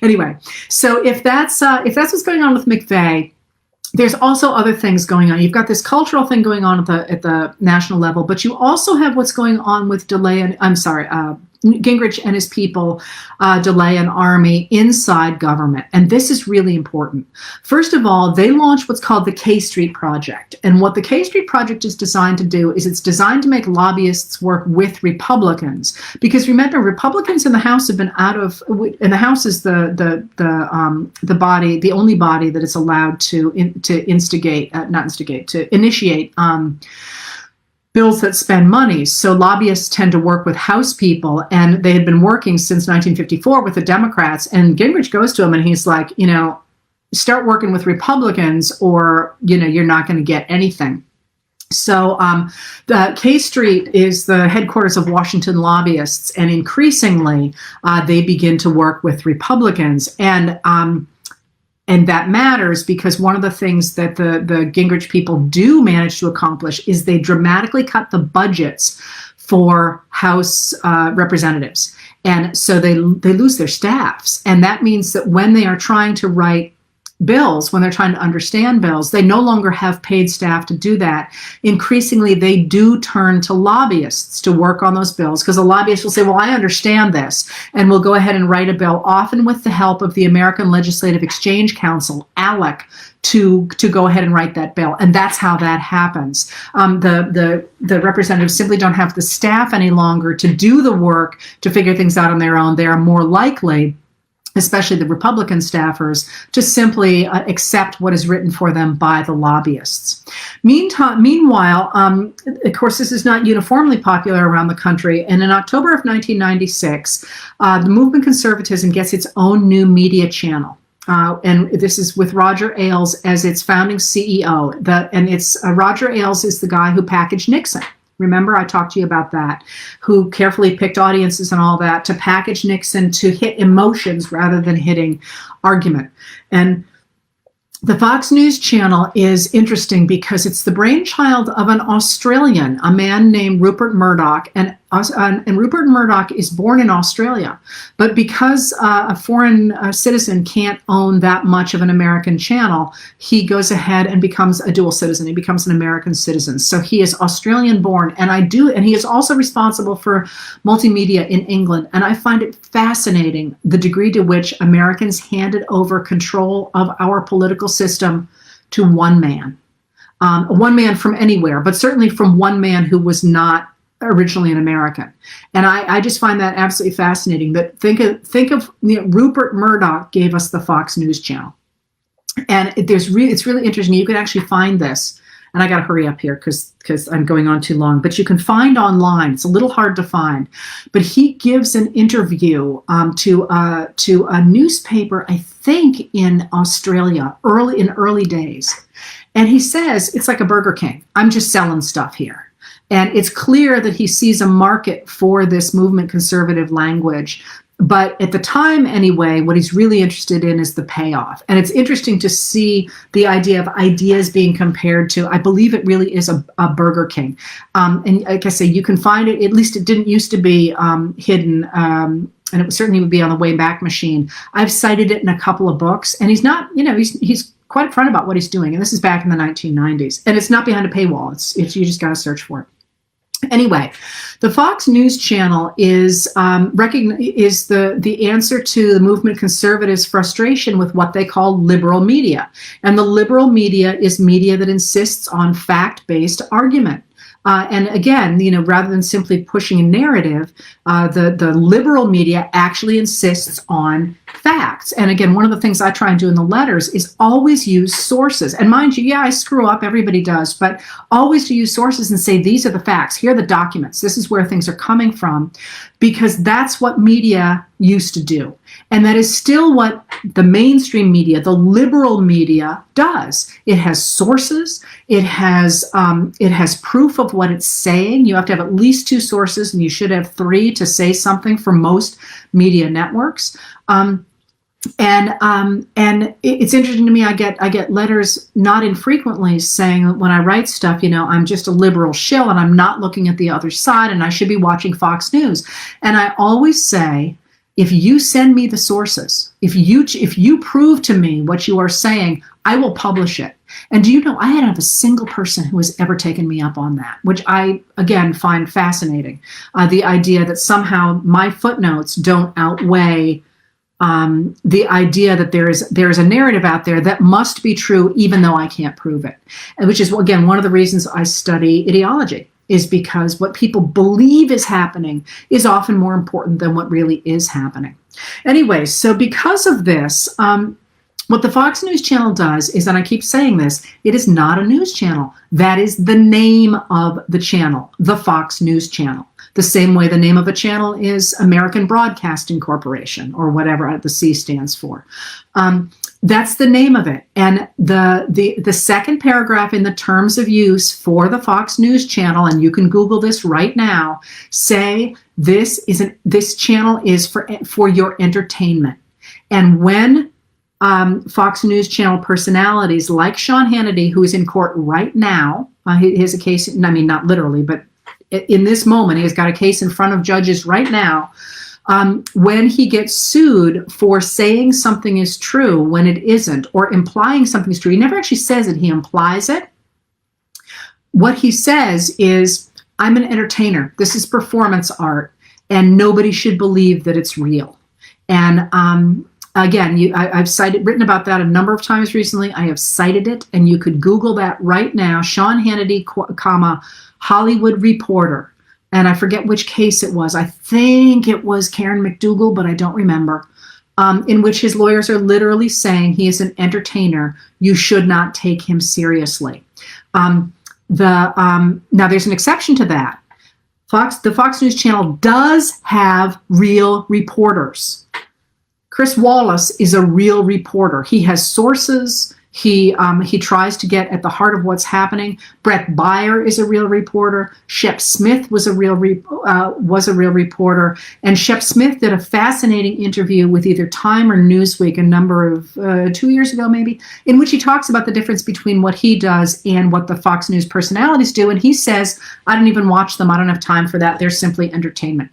Anyway, so if that's what's going on with McVeigh, there's also other things going on. You've got this cultural thing going on at the national level, but you also have what's going on with Gingrich and his people, delay an army inside government. And this is really important. First of all, they launched what's called the K Street Project. And what the K Street Project is designed to do is it's designed to make lobbyists work with Republicans. Because remember, Republicans in the House have been and the House is the body, the only body that is allowed to initiate bills that spend money. So lobbyists tend to work with House people, and they had been working since 1954 with the Democrats. And Gingrich goes to him and he's like, start working with Republicans or, you're not going to get anything. So the K Street is the headquarters of Washington lobbyists, and increasingly they begin to work with Republicans. And that matters because one of the things that the Gingrich people do manage to accomplish is they dramatically cut the budgets for House representatives. And so they lose their staffs. And that means that when they are trying to write bills, when they're trying to understand bills, they no longer have paid staff to do that. Increasingly, they do turn to lobbyists to work on those bills because the lobbyists will say, well, I understand this, and we'll go ahead and write a bill, often with the help of the American Legislative Exchange Council, ALEC, to go ahead and write that bill. And that's how that happens. The representatives simply don't have the staff any longer to do the work, to figure things out on their own. They are more likely, especially the Republican staffers, to simply accept what is written for them by the lobbyists. Meanwhile, of course, this is not uniformly popular around the country. And in October of 1996, the movement Conservatism gets its own new media channel. And this is with Roger Ailes as its founding CEO. Roger Ailes is the guy who packaged Nixon. Remember, I talked to you about that, who carefully picked audiences and all that to package Nixon to hit emotions rather than hitting argument. And the Fox News channel is interesting because it's the brainchild of an Australian, a man named Rupert Murdoch, and Rupert Murdoch is born in Australia. But because a foreign citizen can't own that much of an American channel, he goes ahead and becomes a dual citizen. He becomes an American citizen. So he is Australian born, and he is also responsible for multimedia in England. And I find it fascinating the degree to which Americans handed over control of our political system to one man from anywhere, but certainly from one man who was not originally an American. And I just find that absolutely fascinating. That think of Rupert Murdoch gave us the Fox News channel. And it's really interesting. You can actually find this, and I got to hurry up here because I'm going on too long, but you can find online. It's a little hard to find, but he gives an interview to a newspaper, I think in Australia, early days. And he says, it's like a Burger King. I'm just selling stuff here. And it's clear that he sees a market for this movement conservative language. But at the time, anyway, what he's really interested in is the payoff. And it's interesting to see the idea of ideas being compared to, I believe it really is a Burger King. And like I say, you can find it, at least it didn't used to be hidden, and it certainly would be on the Wayback Machine. I've cited it in a couple of books, and he's not, he's quite upfront about what he's doing. And this is back in the 1990s. And it's not behind a paywall. It's you just got to search for it. Anyway, the Fox News channel is the answer to the movement conservatives' frustration with what they call liberal media. And the liberal media is media that insists on fact-based argument. And again, rather than simply pushing a narrative, the liberal media actually insists on facts. And again, one of the things I try and do in the letters is always use sources. And mind you, yeah, I screw up, everybody does, but always to use sources and say, these are the facts, here are the documents, this is where things are coming from, because that's what media used to do. And that is still what the mainstream media, the liberal media, does. It has sources, it has proof of what it's saying. You have to have at least 2 sources, and you should have 3 to say something for most media networks. And it's interesting to me. I get letters not infrequently saying that when I write stuff, I'm just a liberal shill and I'm not looking at the other side, and I should be watching Fox News. And I always say, if you send me the sources, if you prove to me what you are saying, I will publish it. And do you know, I don't have a single person who has ever taken me up on that, which I, again, find fascinating. The idea that somehow my footnotes don't outweigh the idea that there is a narrative out there that must be true, even though I can't prove it. And which is, again, one of the reasons I study ideology, is because what people believe is happening is often more important than what really is happening. Anyway, so because of this, what the Fox News Channel does is, and I keep saying this, it is not a news channel. That is the name of the channel, the Fox News Channel. The same way the name of a channel is American Broadcasting Corporation, or whatever the C stands for. That's the name of it. And the second paragraph in the terms of use for the Fox News Channel, and you can Google this right now, say this channel is for your entertainment. And when Fox News Channel personalities like Sean Hannity, who is in court right now, he has a case, I mean, not literally, but in this moment, he has got a case in front of judges right now. When he gets sued for saying something is true when it isn't, or implying something is true, he never actually says it, he implies it. What he says is, I'm an entertainer, this is performance art, and nobody should believe that it's real. And again, I've written about that a number of times recently. I have cited it, and you could Google that right now, Sean Hannity, Hollywood Reporter. And I forget which case it was. I think it was Karen McDougal, but I don't remember, in which his lawyers are literally saying he is an entertainer. You should not take him seriously. Now, there's an exception to that. The Fox News Channel does have real reporters. Chris Wallace is a real reporter. He has sources. He tries to get at the heart of what's happening. Brett Baier is a real reporter. Shep Smith was a real reporter. And Shep Smith did a fascinating interview with either Time or Newsweek a number of 2 years ago, maybe, in which he talks about the difference between what he does and what the Fox News personalities do. And he says, I don't even watch them. I don't have time for that. They're simply entertainment.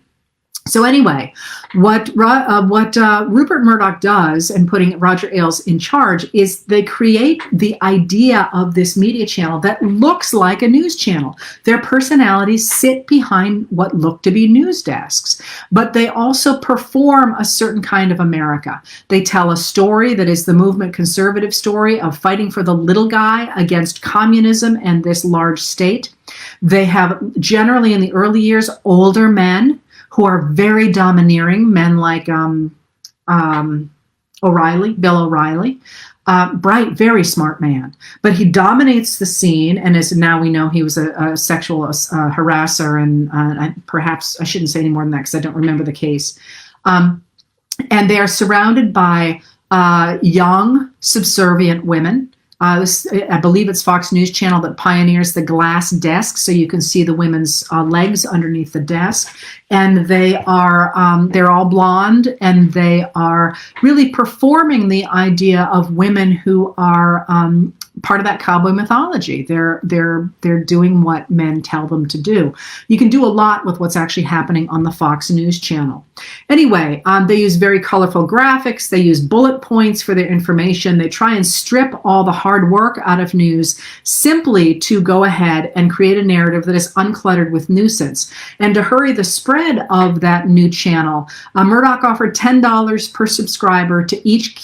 So anyway, what Rupert Murdoch does, and putting Roger Ailes in charge, is they create the idea of this media channel that looks like a news channel. Their personalities sit behind what look to be news desks, but they also perform a certain kind of America. They tell a story that is the movement conservative story of fighting for the little guy against communism and this large state. They have, generally in the early years, older men who are very domineering, men like Bill O'Reilly, bright, very smart man. But he dominates the scene, and as now we know, he was a sexual harasser, and perhaps I shouldn't say any more than that because I don't remember the case. And they are surrounded by young, subservient women. I believe it's Fox News Channel that pioneers the glass desk, so you can see the women's legs underneath the desk. And they're all blonde, and they are really performing the idea of women who are part of that cowboy mythology. They're doing what men tell them to do. You can do a lot with what's actually happening on the Fox News Channel. Anyway, they use very colorful graphics. They use bullet points for their information. They try and strip all the hard work out of news simply to go ahead and create a narrative that is uncluttered with nuisance. And to hurry the spread of that new channel, Murdoch offered $10 per subscriber to each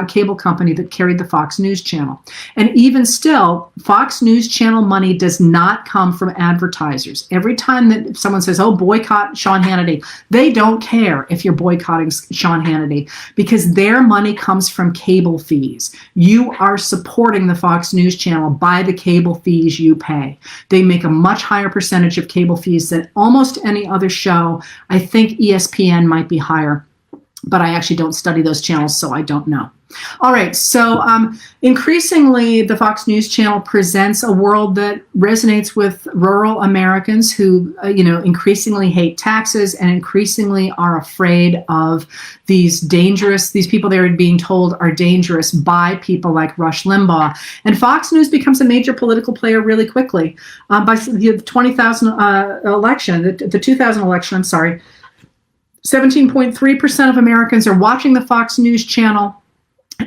cable company that carried the Fox News Channel. And even still, Fox News Channel money does not come from advertisers. Every time that someone says, oh, boycott Sean Hannity, they don't care if you're boycotting Sean Hannity because their money comes from cable fees. You are supporting the Fox News Channel by the cable fees you pay. They make a much higher percentage of cable fees than almost any other show. I think ESPN might be higher, but I actually don't study those channels, so I don't know. All right, so increasingly, the Fox News Channel presents a world that resonates with rural Americans who, increasingly hate taxes and increasingly are afraid of these people they're being told are dangerous by people like Rush Limbaugh. And Fox News becomes a major political player really quickly. By the 2000 election, the 2000 election, I'm sorry, 17.3% of Americans are watching the Fox News Channel,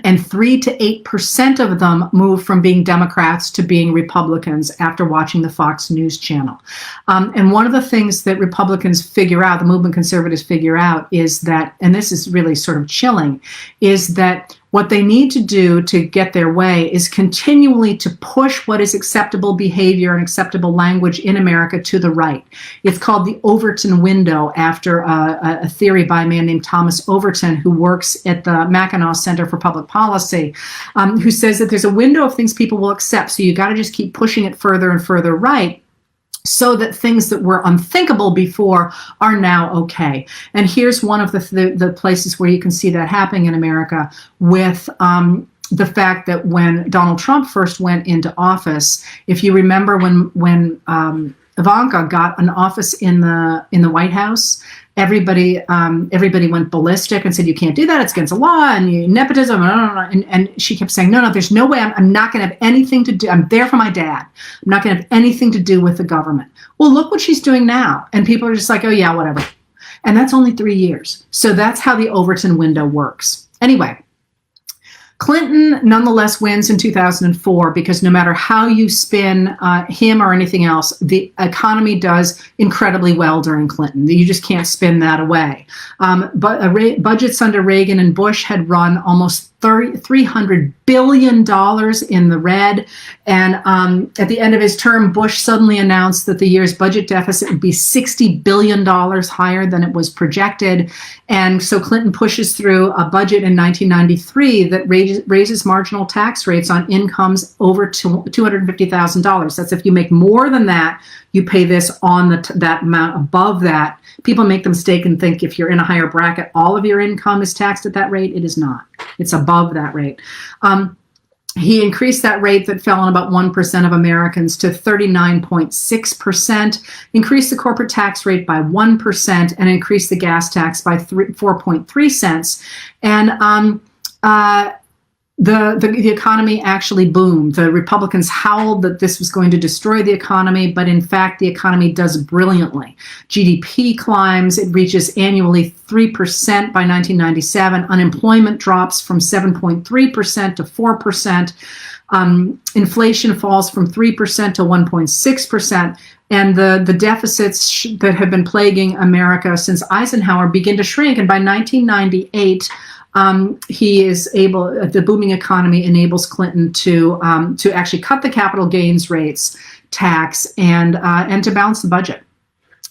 and 3 to 8% of them move from being Democrats to being Republicans after watching the Fox News Channel. And one of the things that Republicans figure out, the movement conservatives figure out, is that, and this is really sort of chilling, is that what they need to do to get their way is continually to push what is acceptable behavior and acceptable language in America to the right. It's called the Overton window, after a theory by a man named Thomas Overton, who works at the Mackinac Center for Public Policy, who says that there's a window of things people will accept. So you got to just keep pushing it further and further right, so that things that were unthinkable before are now okay. And here's one of the places where you can see that happening in America with the fact that when Donald Trump first went into office, if you remember when Ivanka got an office in the White House, everybody went ballistic and said, you can't do that, it's against the law, and nepotism, and she kept saying, no, there's no way, I'm not going to have anything to do, I'm there for my dad, I'm not going to have anything to do with the government. Well, look what she's doing now, and people are just like, oh yeah, whatever. And that's only 3 years. So that's how the Overton window works. Anyway, Clinton nonetheless wins in 2004 because no matter how you spin him or anything else, the economy does incredibly well during Clinton. You just can't spin that away. But budgets under Reagan and Bush had run almost $300 billion in the red. And at the end of his term, Bush suddenly announced that the year's budget deficit would be $60 billion higher than it was projected. And so Clinton pushes through a budget in 1993 that raises marginal tax rates on incomes over $250,000. That's if you make more than that, you pay this on that amount above that. People make the mistake and think if you're in a higher bracket, all of your income is taxed at that rate. It is not. It's above that rate. He increased that rate that fell on about 1% of Americans to 39.6%, increased the corporate tax rate by 1%, and increased the gas tax by 4.3 cents. And the economy actually boomed. The Republicans howled that this was going to destroy the economy, but in fact, the economy does brilliantly. GDP climbs. It reaches annually 3% by 1997. Unemployment drops from 7.3% to 4%. Inflation falls from 3% to 1.6%. And the deficits that have been plaguing America since Eisenhower begin to shrink. And by 1998, the booming economy enables Clinton to actually cut the capital gains rates tax and to balance the budget.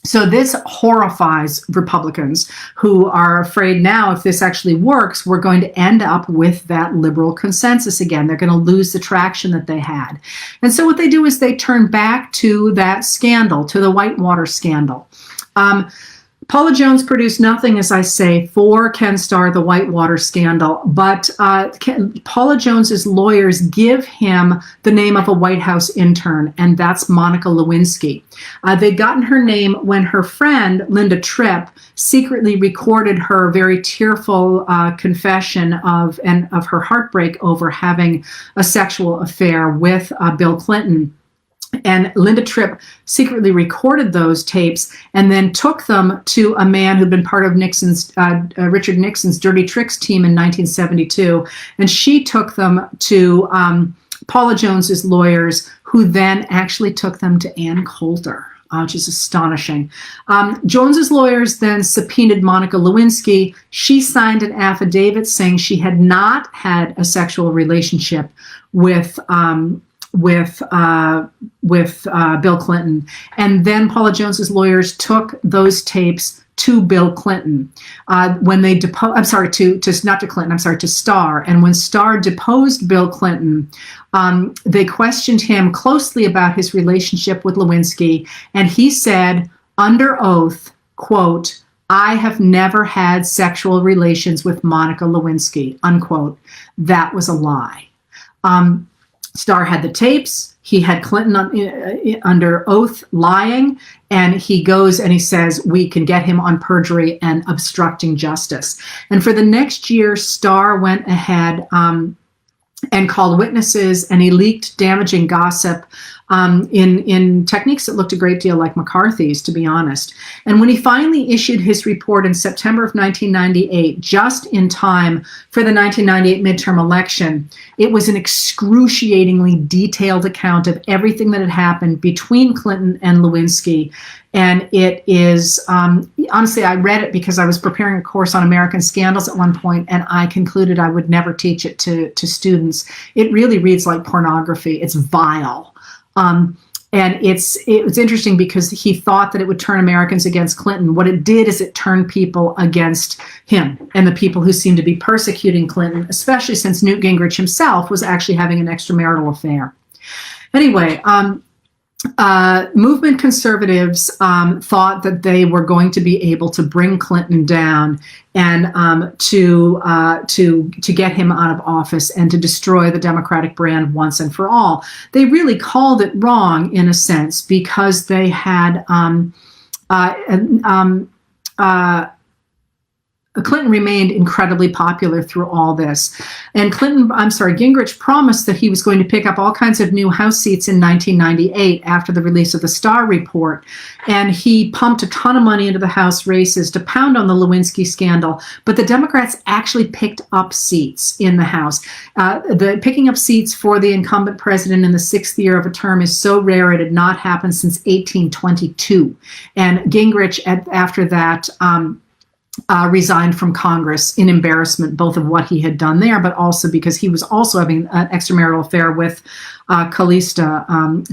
So this horrifies Republicans who are afraid now if this actually works, we're going to end up with that liberal consensus again. They're going to lose the traction that they had. And so what they do is they turn back to that scandal, to the Whitewater scandal. Paula Jones produced nothing, as I say, for Ken Starr, the Whitewater scandal, but Paula Jones's lawyers give him the name of a White House intern, and that's Monica Lewinsky. They'd gotten her name when her friend, Linda Tripp, secretly recorded her very tearful confession of her heartbreak over having a sexual affair with Bill Clinton. And Linda Tripp secretly recorded those tapes and then took them to a man who'd been part of Richard Nixon's Dirty Tricks team in 1972. And she took them to Paula Jones's lawyers, who then actually took them to Ann Coulter. which is astonishing. Jones's lawyers then subpoenaed Monica Lewinsky. She signed an affidavit saying she had not had a sexual relationship with Bill Clinton. And then Paula Jones's lawyers took those tapes to Bill Clinton when they deposed. I'm sorry, not to Clinton. I'm sorry, to Starr. And when Starr deposed Bill Clinton, they questioned him closely about his relationship with Lewinsky, and he said under oath, quote, "I have never had sexual relations with Monica Lewinsky," unquote. That was a lie. Starr had the tapes. He had Clinton under oath lying, and he goes and he says, we can get him on perjury and obstructing justice. And for the next year, Starr went ahead and called witnesses, and he leaked damaging gossip in techniques that looked a great deal like McCarthy's, to be honest. And when he finally issued his report in September of 1998, just in time for the 1998 midterm election, it was an excruciatingly detailed account of everything that had happened between Clinton and Lewinsky. And it is, honestly, I read it because I was preparing a course on American scandals at one point, and I concluded I would never teach it to students. It really reads like pornography. It's vile. And it was interesting because he thought that it would turn Americans against Clinton. What it did is it turned people against him and the people who seemed to be persecuting Clinton, especially since Newt Gingrich himself was actually having an extramarital affair. Anyway, movement conservatives thought that they were going to be able to bring Clinton down and to get him out of office and to destroy the Democratic brand once and for all. They really called it wrong in a sense because they had Clinton remained incredibly popular through all this. And Gingrich promised that he was going to pick up all kinds of new House seats in 1998 after the release of the Starr report. And he pumped a ton of money into the House races to pound on the Lewinsky scandal. But the Democrats actually picked up seats in the House. The picking up seats for the incumbent president in the sixth year of a term is so rare it had not happened since 1822. And Gingrich, after that, resigned from Congress in embarrassment, both of what he had done there, but also because he was also having an extramarital affair with Calista,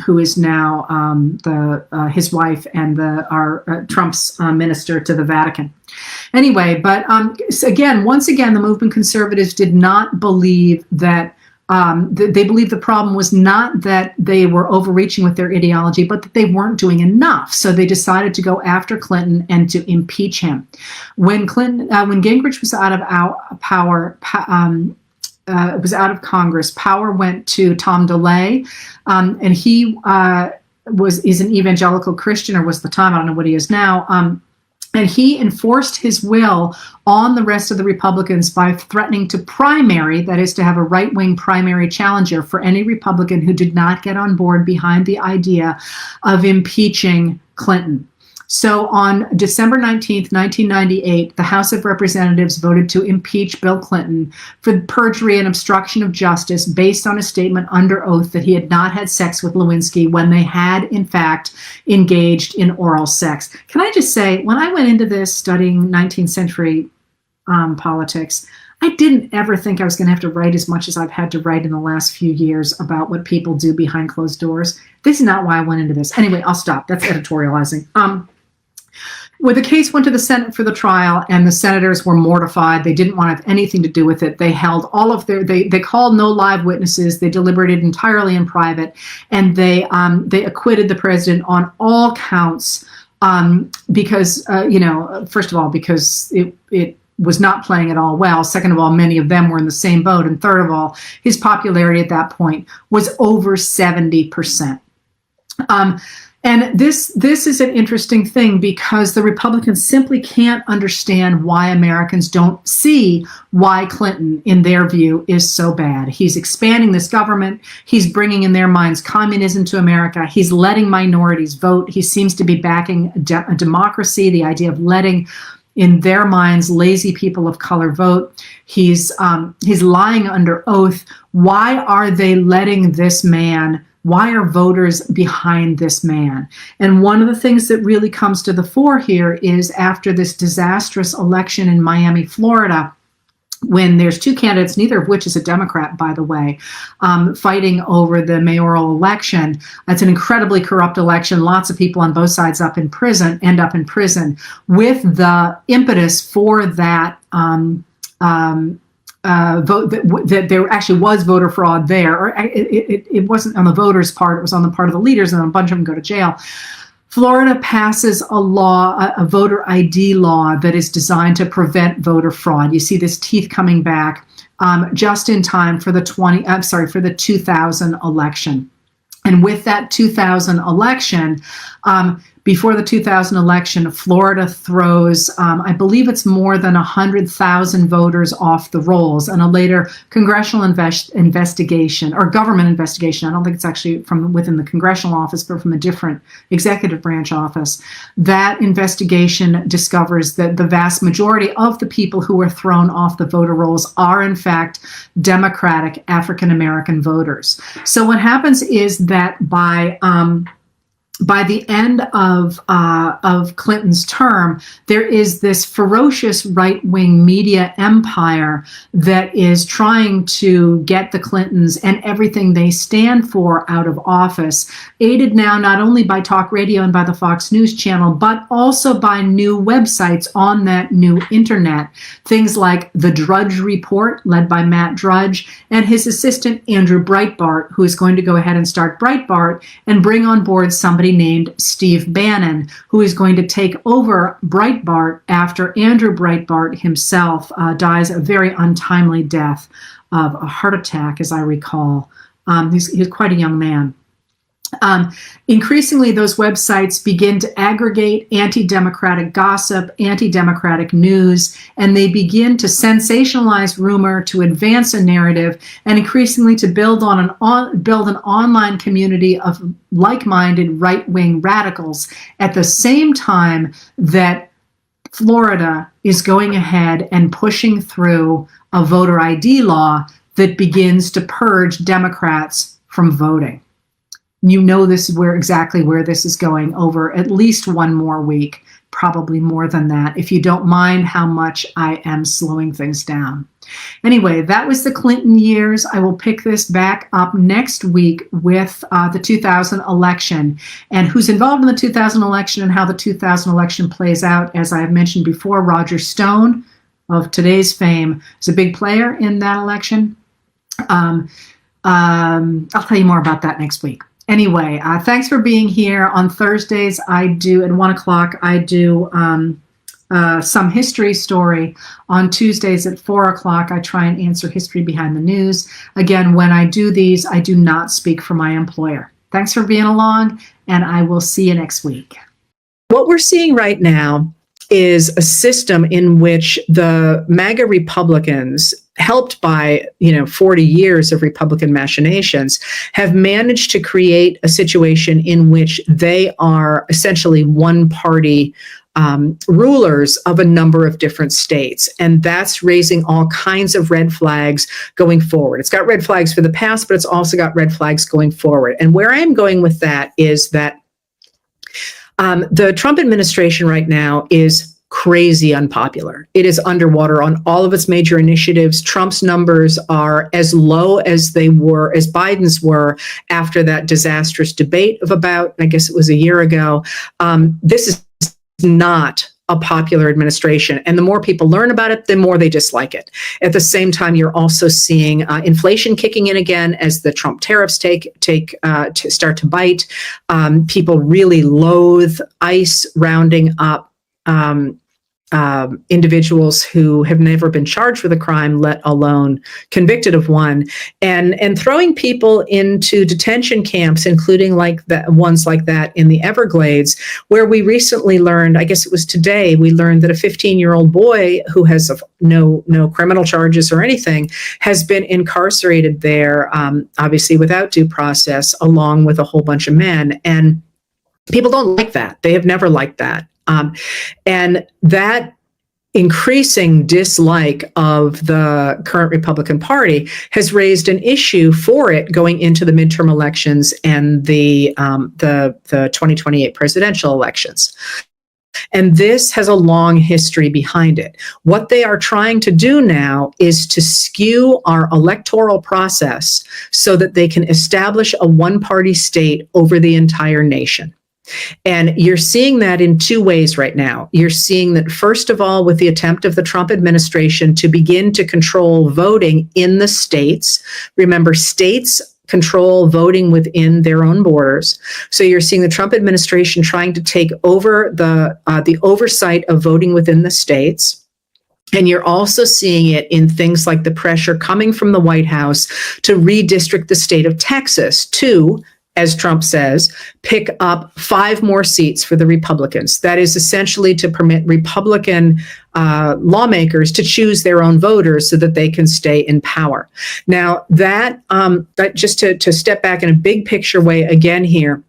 who is now his wife and Trump's minister to the Vatican. Anyway, but once again, the movement conservatives did not believe that they believed the problem was not that they were overreaching with their ideology, but that they weren't doing enough. So they decided to go after Clinton and to impeach him. When Gingrich was out of was out of Congress, power went to Tom DeLay, and he is an evangelical Christian, or was at the time, I don't know what he is now. And he enforced his will on the rest of the Republicans by threatening to primary, that is to have a right-wing primary challenger for any Republican who did not get on board behind the idea of impeaching Clinton. So on December 19th, 1998, the House of Representatives voted to impeach Bill Clinton for perjury and obstruction of justice based on a statement under oath that he had not had sex with Lewinsky when they had, in fact, engaged in oral sex. Can I just say, when I went into this studying 19th century politics, I didn't ever think I was going to have to write as much as I've had to write in the last few years about what people do behind closed doors. This is not why I went into this. Anyway, I'll stop. That's editorializing. When the case went to the Senate for the trial, and the senators were mortified, they didn't want to have anything to do with it. They held all of they called no live witnesses. They deliberated entirely in private, and they acquitted the president on all counts because first of all, because it was not playing at all well. Second of all, many of them were in the same boat, and third of all, his popularity at that point was over 70%. And this is an interesting thing because the Republicans simply can't understand why Americans don't see why Clinton, in their view, is so bad. He's expanding this government. He's bringing in their minds communism to America. He's letting minorities vote. He seems to be backing a democracy, the idea of letting, in their minds, lazy people of color vote. He's lying under oath. Why are they letting this man Why are voters behind this man? And one of the things that really comes to the fore here is after this disastrous election in Miami, Florida, when there's two candidates, neither of which is a Democrat, by the way, fighting over the mayoral election. It's an incredibly corrupt election. Lots of people on both sides end up in prison, with the impetus for that vote that there actually was voter fraud there, or it wasn't on the voters' part, it was on the part of the leaders, and a bunch of them go to jail. Florida passes a law, a voter ID law, that is designed to prevent voter fraud. You see this teeth coming back just in time for the 2000 election. And with that 2000 election, before the 2000 election, Florida throws, I believe it's more than 100,000 voters off the rolls. And a later congressional investigation, or government investigation, I don't think it's actually from within the congressional office, but from a different executive branch office, that investigation discovers that the vast majority of the people who are thrown off the voter rolls are, in fact, Democratic African-American voters. So what happens is that by the end of Clinton's term, there is this ferocious right-wing media empire that is trying to get the Clintons and everything they stand for out of office, aided now not only by talk radio and by the Fox News channel, but also by new websites on that new internet. Things like The Drudge Report, led by Matt Drudge, and his assistant Andrew Breitbart, who is going to go ahead and start Breitbart and bring on board somebody named Steve Bannon, who is going to take over Breitbart after Andrew Breitbart himself dies a very untimely death of a heart attack, as I recall. He's quite a young man. Increasingly, those websites begin to aggregate anti-democratic gossip, anti-democratic news, and they begin to sensationalize rumor, to advance a narrative, and increasingly to build an online community of like-minded right-wing radicals at the same time that Florida is going ahead and pushing through a voter ID law that begins to purge Democrats from voting. You know this is exactly where this is going over at least one more week, probably more than that, if you don't mind how much I am slowing things down. Anyway, that was the Clinton years. I will pick this back up next week with the 2000 election, and who's involved in the 2000 election and how the 2000 election plays out. As I have mentioned before, Roger Stone of today's fame is a big player in that election. I'll tell you more about that next week. Anyway, thanks for being here. On Thursdays, I do, at 1 o'clock, I do some history story. On Tuesdays at 4 o'clock, I try and answer history behind the news. Again, when I do these, I do not speak for my employer. Thanks for being along, and I will see you next week. What we're seeing right now is a system in which the MAGA Republicans, helped by 40 years of Republican machinations, have managed to create a situation in which they are essentially one-party rulers of a number of different states. And that's raising all kinds of red flags going forward. It's got red flags for the past, but it's also got red flags going forward. And where I am going with that is that the Trump administration right now is crazy unpopular. It is underwater on all of its major initiatives. Trump's numbers are as low as they were, as Biden's were after that disastrous debate of about, I guess it was a year ago. This is not a popular administration. And the more people learn about it, the more they dislike it. At the same time, you're also seeing inflation kicking in again as the Trump tariffs start to bite. People really loathe ICE rounding up individuals who have never been charged with a crime, let alone convicted of one, and throwing people into detention camps, including ones like that in the Everglades, where we recently learned, I guess it was today, we learned that a 15-year-old boy who has no criminal charges or anything has been incarcerated there, obviously without due process, along with a whole bunch of men. And people don't like that. They have never liked that. And that increasing dislike of the current Republican Party has raised an issue for it going into the midterm elections and the 2028 presidential elections. And this has a long history behind it. What they are trying to do now is to skew our electoral process so that they can establish a one-party state over the entire nation. And you're seeing that in two ways right now. You're seeing that, first of all, with the attempt of the Trump administration to begin to control voting in the states. Remember, states control voting within their own borders. So you're seeing the Trump administration trying to take over the oversight of voting within the states. And you're also seeing it in things like the pressure coming from the White House to redistrict the state of Texas to, as Trump says, pick up 5 more seats for the Republicans. That is essentially to permit Republican lawmakers to choose their own voters so that they can stay in power. Now, that just to step back in a big picture way again here,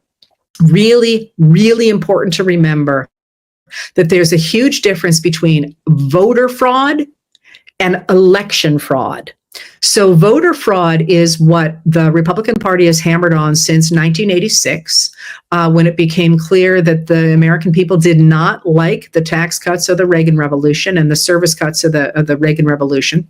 really, really important to remember that there's a huge difference between voter fraud and election fraud. So voter fraud is what the Republican Party has hammered on since 1986, when it became clear that the American people did not like the tax cuts of the Reagan Revolution and the service cuts of the Reagan Revolution.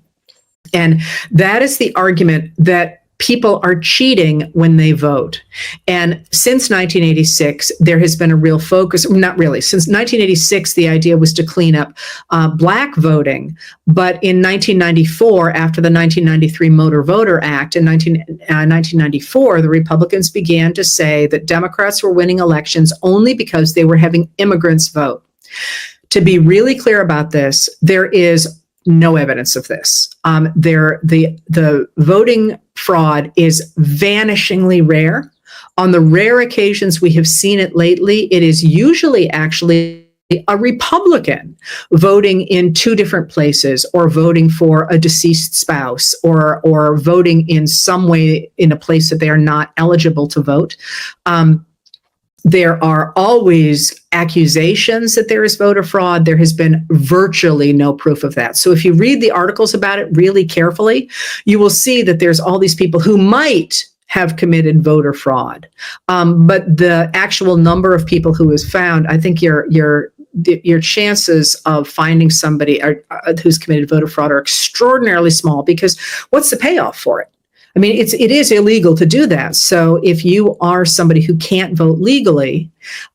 And that is the argument that people are cheating when they vote. And since 1986, there has been a real focus, not really, since 1986, the idea was to clean up black voting. But in 1994, after the 1993 Motor Voter Act, in 1994, the Republicans began to say that Democrats were winning elections only because they were having immigrants vote. To be really clear about this, there is no evidence of this. The voting fraud is vanishingly rare. On the rare occasions we have seen it lately, it is usually actually a Republican voting in 2 different places, or voting for a deceased spouse, or voting in some way in a place that they are not eligible to vote. There are always accusations that there is voter fraud. There has been virtually no proof of that. So if you read the articles about it really carefully, you will see that there's all these people who might have committed voter fraud. But the actual number of people who is found, I think your chances of finding somebody who's committed voter fraud are extraordinarily small, because what's the payoff for it? I mean, it is illegal to do that. So if you are somebody who can't vote legally,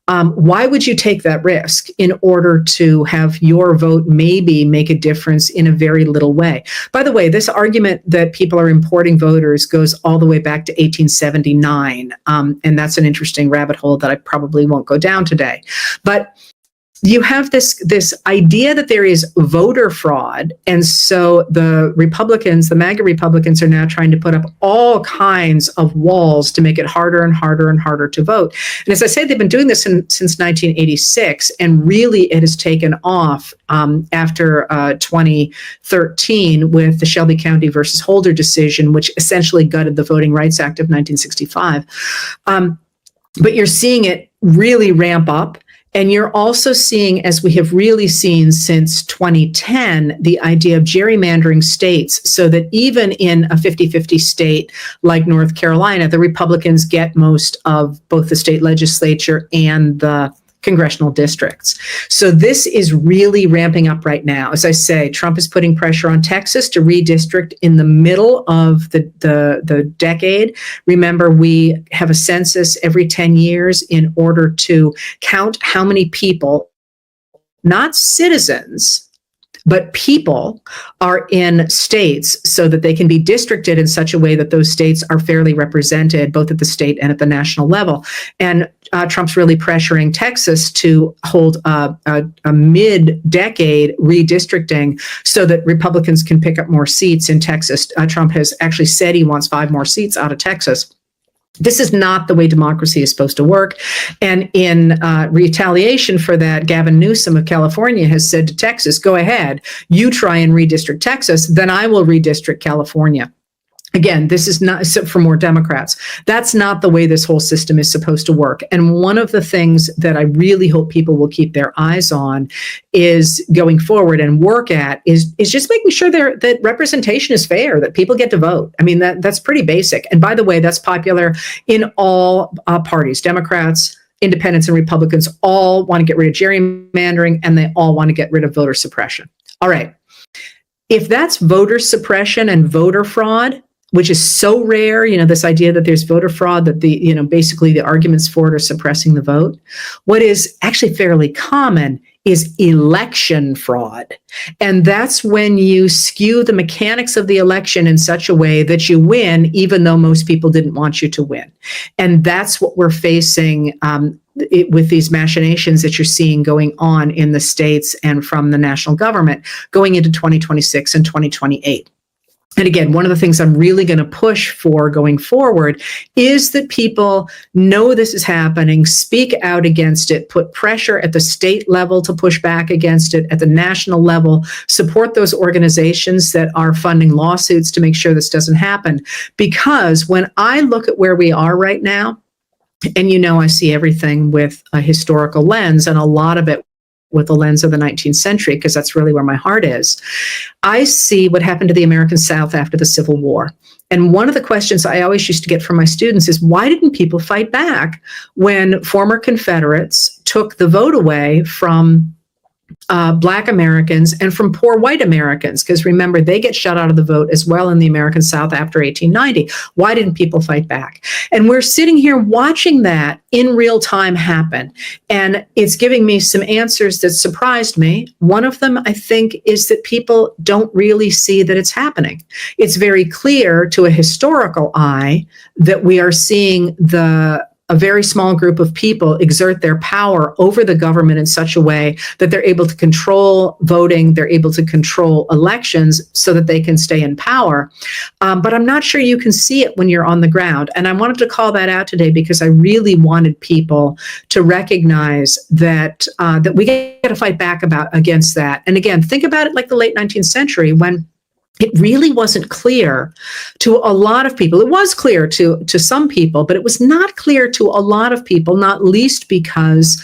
why would you take that risk in order to have your vote maybe make a difference in a very little way? By the way, this argument that people are importing voters goes all the way back to 1879. And that's an interesting rabbit hole that I probably won't go down today. But you have this idea that there is voter fraud, and so the Republicans, the MAGA Republicans, are now trying to put up all kinds of walls to make it harder and harder and harder to vote. And as I say, they've been doing this since 1986, and really it has taken off after 2013 with the Shelby County versus Holder decision, which essentially gutted the Voting Rights Act of 1965. But you're seeing it really ramp up. And you're also seeing, as we have really seen since 2010, the idea of gerrymandering states, so that even in a 50-50 state like North Carolina, the Republicans get most of both the state legislature and the congressional districts. So this is really ramping up right now. As I say, Trump is putting pressure on Texas to redistrict in the middle of the decade. Remember, we have a census every 10 years in order to count how many people, not citizens, but people are in states, so that they can be districted in such a way that those states are fairly represented both at the state and at the national level. And Trump's really pressuring Texas to hold a mid-decade redistricting so that Republicans can pick up more seats in Texas. Trump has actually said he wants 5 more seats out of Texas. This is not the way democracy is supposed to work. And in retaliation for that, Gavin Newsom of California has said to Texas, go ahead, you try and redistrict Texas, then I will redistrict California. Again, this is not for more Democrats. That's not the way this whole system is supposed to work. And one of the things that I really hope people will keep their eyes on is going forward and work at is just making sure that representation is fair, that people get to vote. I mean, that's pretty basic. And by the way, that's popular in all parties. Democrats, independents, and Republicans all want to get rid of gerrymandering, and they all want to get rid of voter suppression. All right. If that's voter suppression and voter fraud, which is so rare, this idea that there's voter fraud, that basically the arguments for it are suppressing the vote. What is actually fairly common is election fraud. And that's when you skew the mechanics of the election in such a way that you win, even though most people didn't want you to win. And that's what we're facing with these machinations that you're seeing going on in the states and from the national government going into 2026 and 2028. And again, one of the things I'm really going to push for going forward is that people know this is happening, speak out against it, put pressure at the state level to push back against it, at the national level, support those organizations that are funding lawsuits to make sure this doesn't happen. Because when I look at where we are right now, and I see everything with a historical lens, and a lot of it with the lens of the 19th century, because that's really where my heart is. I see what happened to the American South after the Civil War. And one of the questions I always used to get from my students is, why didn't people fight back when former Confederates took the vote away from Black Americans and from poor white Americans? Because remember, they get shut out of the vote as well in the American South after 1890. Why didn't people fight back? And we're sitting here watching that in real time happen. And it's giving me some answers that surprised me. One of them, I think, is that people don't really see that it's happening. It's very clear to a historical eye that we are seeing a very small group of people exert their power over the government in such a way that they're able to control voting, they're able to control elections so that they can stay in power. But I'm not sure you can see it when you're on the ground. And I wanted to call that out today because I really wanted people to recognize that we got to fight back against that. And again, think about it like the late 19th century when it really wasn't clear to a lot of people. It was clear to some people, but it was not clear to a lot of people, not least because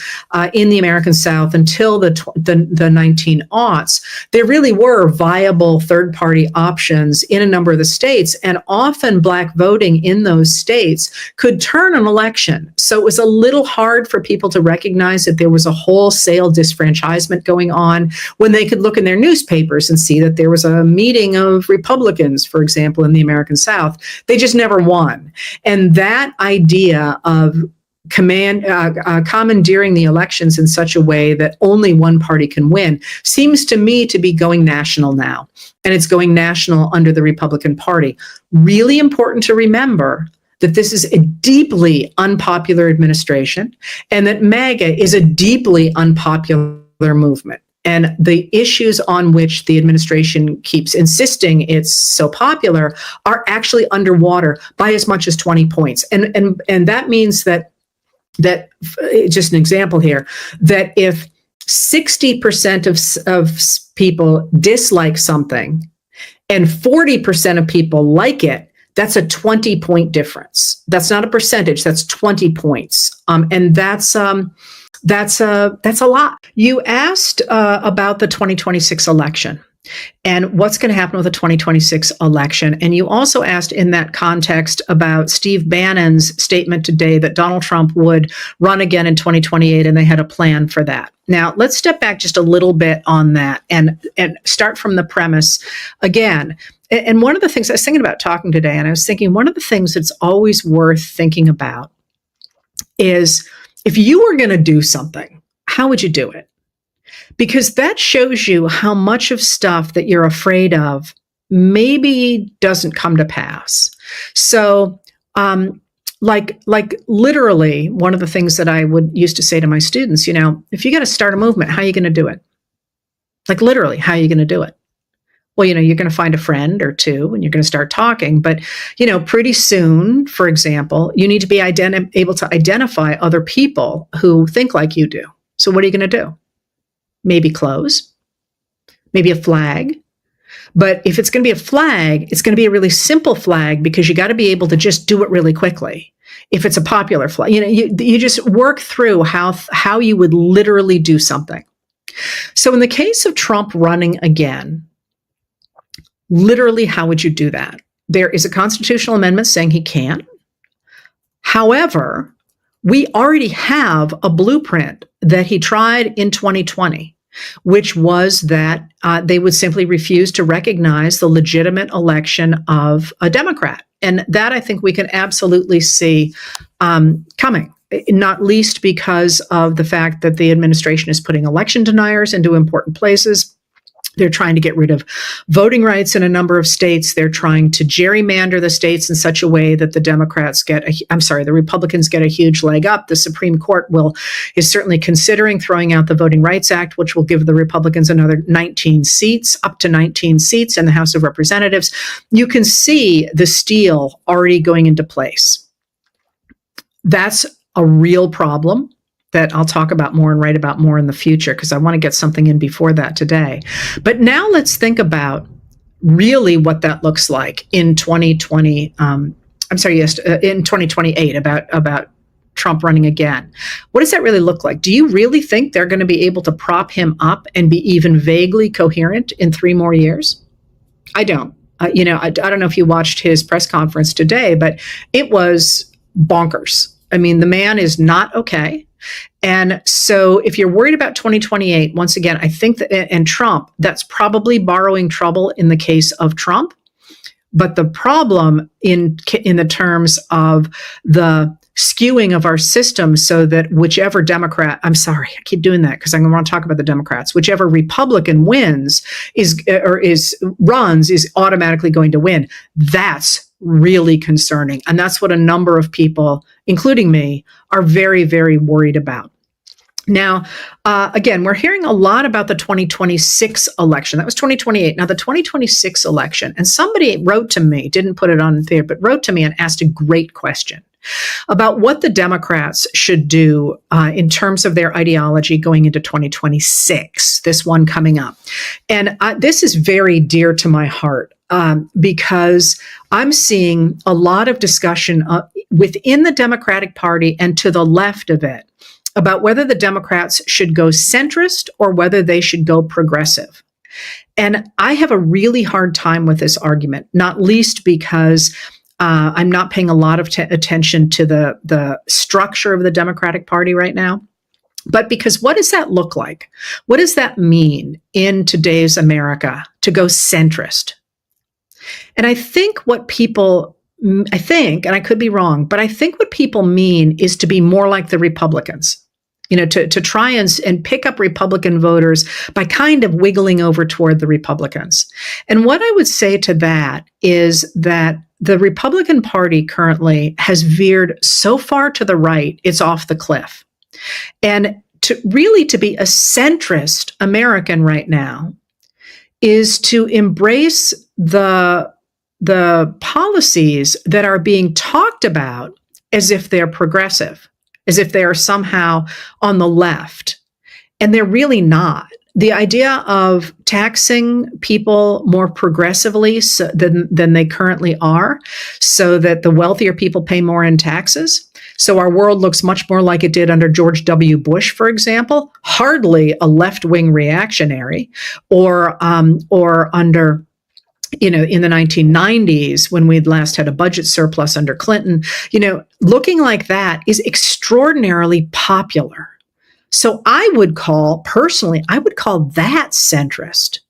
in the American South until the 1900s, there really were viable third-party options in a number of the states, and often Black voting in those states could turn an election. So it was a little hard for people to recognize that there was a wholesale disfranchisement going on when they could look in their newspapers and see that there was a meeting of Republicans, for example, in the American South. They just never won. And that idea of commandeering the elections in such a way that only one party can win seems to me to be going national now. And it's going national under the Republican Party. Really important to remember that this is a deeply unpopular administration and that MAGA is a deeply unpopular movement. And the issues on which the administration keeps insisting it's so popular are actually underwater by as much as 20 points. And that means that just an example here, that if 60% of people dislike something and 40% of people like it, that's a 20-point difference. That's not a percentage, that's 20 points. And that's a lot. You asked about the 2026 election and what's going to happen with the 2026 election. And you also asked in that context about Steve Bannon's statement today that Donald Trump would run again in 2028 and they had a plan for that. Now, let's step back just a little bit on that and start from the premise again. And one of the things I was thinking about talking today, and I was thinking one of the things that's always worth thinking about is, if you were going to do something, how would you do it? Because that shows you how much of stuff that you're afraid of maybe doesn't come to pass. So, like literally, one of the things that I would used to say to my students, if you got to start a movement, how are you going to do it? Like literally, how are you going to do it? Well, you're going to find a friend or two and you're going to start talking. But, pretty soon, for example, you need to be able to identify other people who think like you do. So what are you going to do? Maybe clothes, maybe a flag. But if it's going to be a flag, it's going to be a really simple flag because you got to be able to just do it really quickly. If it's a popular flag, you just work through how you would literally do something. So in the case of Trump running again, literally, how would you do that? There is a constitutional amendment saying he can't. However, we already have a blueprint that he tried in 2020, which was that they would simply refuse to recognize the legitimate election of a Democrat. And that I think we can absolutely see coming, not least because of the fact that the administration is putting election deniers into important places. They're trying to get rid of voting rights in a number of states. They're trying to gerrymander the states in such a way that the Republicans get a huge leg up. The Supreme Court is certainly considering throwing out the Voting Rights Act, which will give the Republicans another 19 seats, up to 19 seats in the House of Representatives. You can see the steel already going into place. That's a real problem that I'll talk about more and write about more in the future, because I want to get something in before that today. But now let's think about really what that looks like in 2020. In 2028, about Trump running again. What does that really look like? Do you really think they're going to be able to prop him up and be even vaguely coherent in 3 more years? I don't. I don't know if you watched his press conference today, but it was bonkers. I mean, the man is not okay. And so if you're worried about 2028, once again, I think that, and Trump, that's probably borrowing trouble in the case of Trump. But the problem in the terms of the skewing of our system so that whichever Democrat, I'm sorry, I keep doing that because I want to talk about the Democrats, whichever Republican wins runs is automatically going to win. That's really concerning. And that's what a number of people, including me, are very, very worried about. Now, again, we're hearing a lot about the 2026 election. That was 2028. Now, the 2026 election, and somebody wrote to me, didn't put it on there, but wrote to me and asked a great question about what the Democrats should do in terms of their ideology going into 2026, this one coming up. And this is very dear to my heart because I'm seeing a lot of discussion within the Democratic Party and to the left of it about whether the Democrats should go centrist or whether they should go progressive. And I have a really hard time with this argument, not least because I'm not paying a lot of attention to the structure of the Democratic Party right now, but because what does that look like? What does that mean in today's America to go centrist? And I think what people, and I could be wrong, but I think what people mean is to be more like the Republicans. To try and pick up Republican voters by kind of wiggling over toward the Republicans. And what I would say to that is that the Republican Party currently has veered so far to the right, it's off the cliff. And to be a centrist American right now is to embrace the policies that are being talked about as if they're progressive, as if they are somehow on the left. And they're really not. The idea of taxing people more progressively than they currently are, so that the wealthier people pay more in taxes. So our world looks much more like it did under George W. Bush, for example, hardly a left-wing reactionary, or under in the 1990s, when we'd last had a budget surplus under Clinton, looking like that is extraordinarily popular. So I would call that centrist.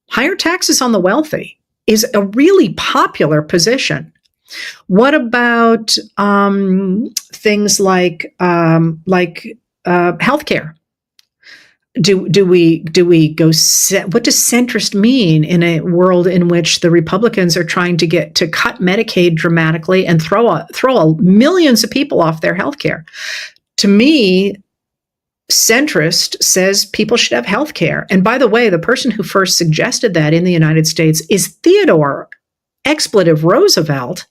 Higher taxes on the wealthy is a really popular position. What about things like healthcare? Do we go? What does centrist mean in a world in which the Republicans are trying to cut Medicaid dramatically and throw millions of people off their health care? To me, centrist says people should have health care. And by the way, the person who first suggested that in the United States is Theodore expletive Roosevelt,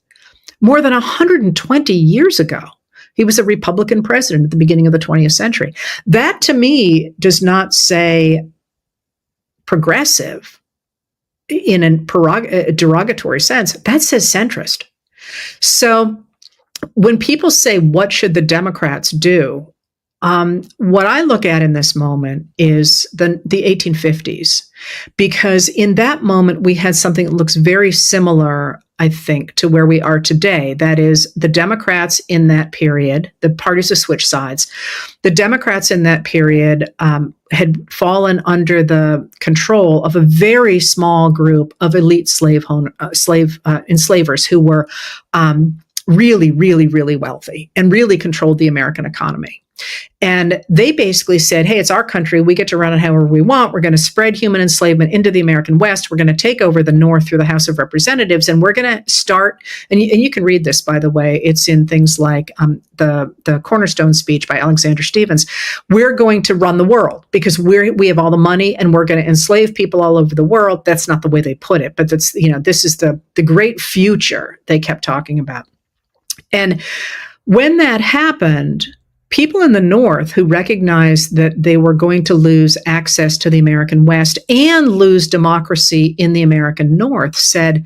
more than 120 years ago. He was a Republican president at the beginning of the 20th century. That, to me, does not say progressive. in a derogatory sense, that says centrist. So when people say, what should the Democrats do? What I look at in this moment is the 1850s, because in that moment we had something that looks very similar, I think, to where we are today. That is, the Democrats in that period, the parties have switched sides. The Democrats in that period had fallen under the control of a very small group of elite enslavers who were really, really, really wealthy and really controlled the American economy. And they basically said, hey, it's our country. We get to run it however we want. We're going to spread human enslavement into the American West. We're going to take over the North through the House of Representatives. And we're going to start, and you can read this, by the way, it's in things like the Cornerstone speech by Alexander Stephens. We're going to run the world because we have all the money and we're going to enslave people all over the world. That's not the way they put it, but that's, this is the great future they kept talking about. And when that happened, people in the North who recognized that they were going to lose access to the American West and lose democracy in the American North said,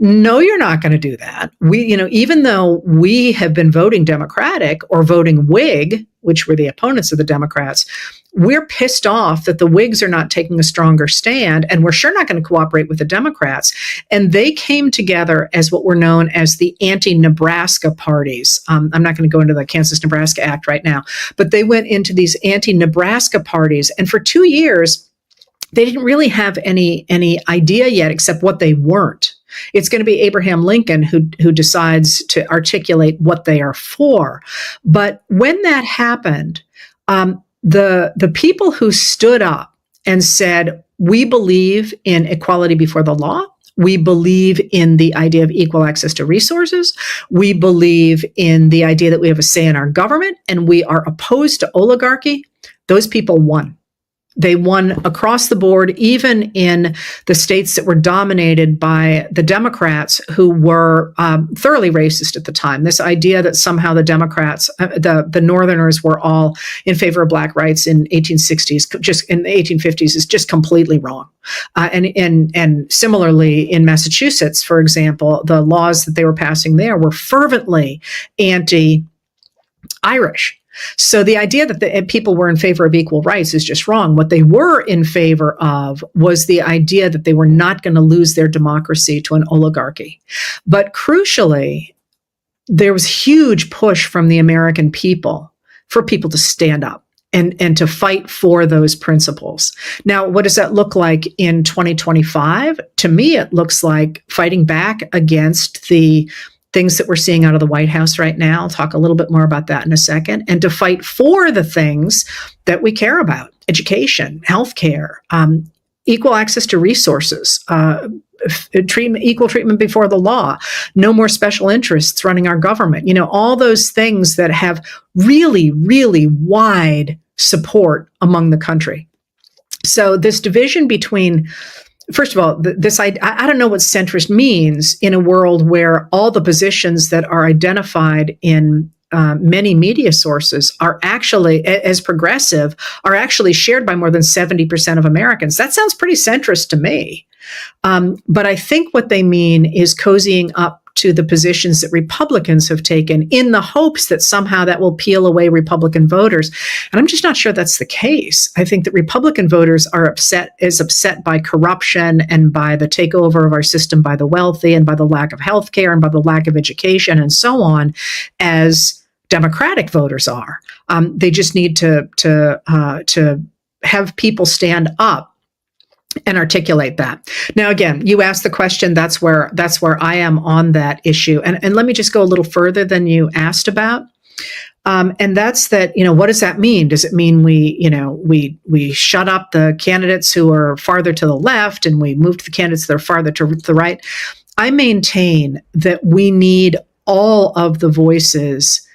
no, you're not going to do that. Even though we have been voting Democratic or voting Whig, which were the opponents of the Democrats, we're pissed off that the Whigs are not taking a stronger stand, and we're sure not going to cooperate with the Democrats. And they came together as what were known as the anti-Nebraska parties. I'm not going to go into the Kansas-Nebraska Act right now, but they went into these anti-Nebraska parties. And for 2 years, they didn't really have any idea yet except what they weren't. It's going to be Abraham Lincoln who decides to articulate what they are for. But when that happened, the people who stood up and said, we believe in equality before the law, we believe in the idea of equal access to resources, we believe in the idea that we have a say in our government, and we are opposed to oligarchy, those people won. They won across the board, even in the states that were dominated by the Democrats, who were thoroughly racist at the time. This idea that somehow the Democrats, the Northerners, were all in favor of Black rights in 1860s, just in the 1850s, is just completely wrong. And similarly in Massachusetts, for example, the laws that they were passing there were fervently anti-Irish. So the idea that the people were in favor of equal rights is just wrong. What they were in favor of was the idea that they were not going to lose their democracy to an oligarchy. But crucially, there was huge push from the American people for people to stand up and to fight for those principles. Now, what does that look like in 2025? To me, it looks like fighting back against the things that we're seeing out of the White House right now. I'll talk a little bit more about that in a second. And to fight for the things that we care about: education, healthcare, equal access to resources, equal treatment before the law, no more special interests running our government. All those things that have really, really wide support among the country. So this division between, first of all, I don't know what centrist means in a world where all the positions that are identified in many media sources are actually, as progressive, are actually shared by more than 70% of Americans. That sounds pretty centrist to me. But I think what they mean is cozying up to the positions that Republicans have taken in the hopes that somehow that will peel away Republican voters. And I'm just not sure that's the case. I think that Republican voters are upset by corruption and by the takeover of our system by the wealthy and by the lack of health care and by the lack of education and so on, as Democratic voters are. They just need to have people stand up and articulate that. Now, again, you asked the question, that's where I am on that issue. And let me just go a little further than you asked about. And that's that, what does that mean? Does it mean we shut up the candidates who are farther to the left and we move to the candidates that are farther to the right? I maintain that we need all of the voices,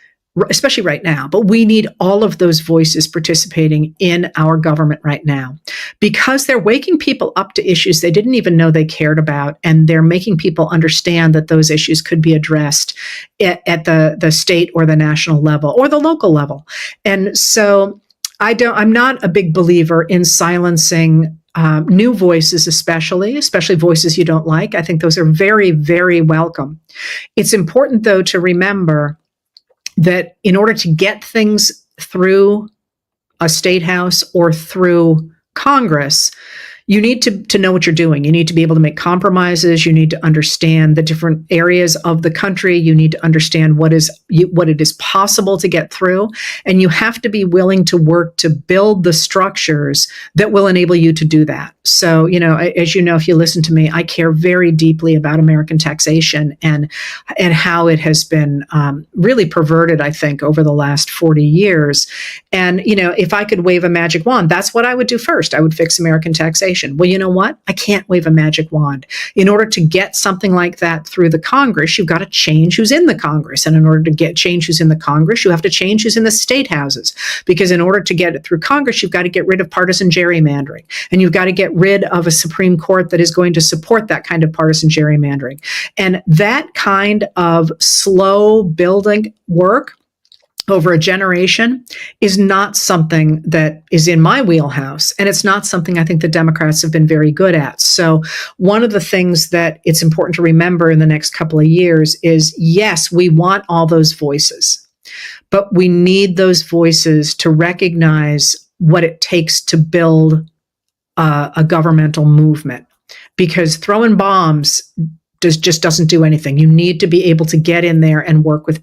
especially right now, but we need all of those voices participating in our government right now, because they're waking people up to issues they didn't even know they cared about, and they're making people understand that those issues could be addressed at the state or the national level or the local level. And so I'm not a big believer in silencing new voices, especially voices you don't like. I think those are very, very welcome. It's important, though, to remember that in order to get things through a state house or through Congress, you need to know what you're doing. You need to be able to make compromises. You need to understand the different areas of the country. You need to understand what it is possible to get through. And you have to be willing to work to build the structures that will enable you to do that. So, as you know, if you listen to me, I care very deeply about American taxation and how it has been really perverted, I think, over the last 40 years. And, if I could wave a magic wand, that's what I would do first. I would fix American taxation. Well, you know what? I can't wave a magic wand. In order to get something like that through the Congress, you've got to change who's in the Congress. And in order to change who's in the Congress, you have to change who's in the state houses. Because in order to get it through Congress, you've got to get rid of partisan gerrymandering. And you've got to get rid of a Supreme Court that is going to support that kind of partisan gerrymandering. And that kind of slow building work over a generation is not something that is in my wheelhouse. And it's not something I think the Democrats have been very good at. So one of the things that it's important to remember in the next couple of years is, yes, we want all those voices, but we need those voices to recognize what it takes to build a governmental movement, because throwing bombs just doesn't do anything. You need to be able to get in there and work with people.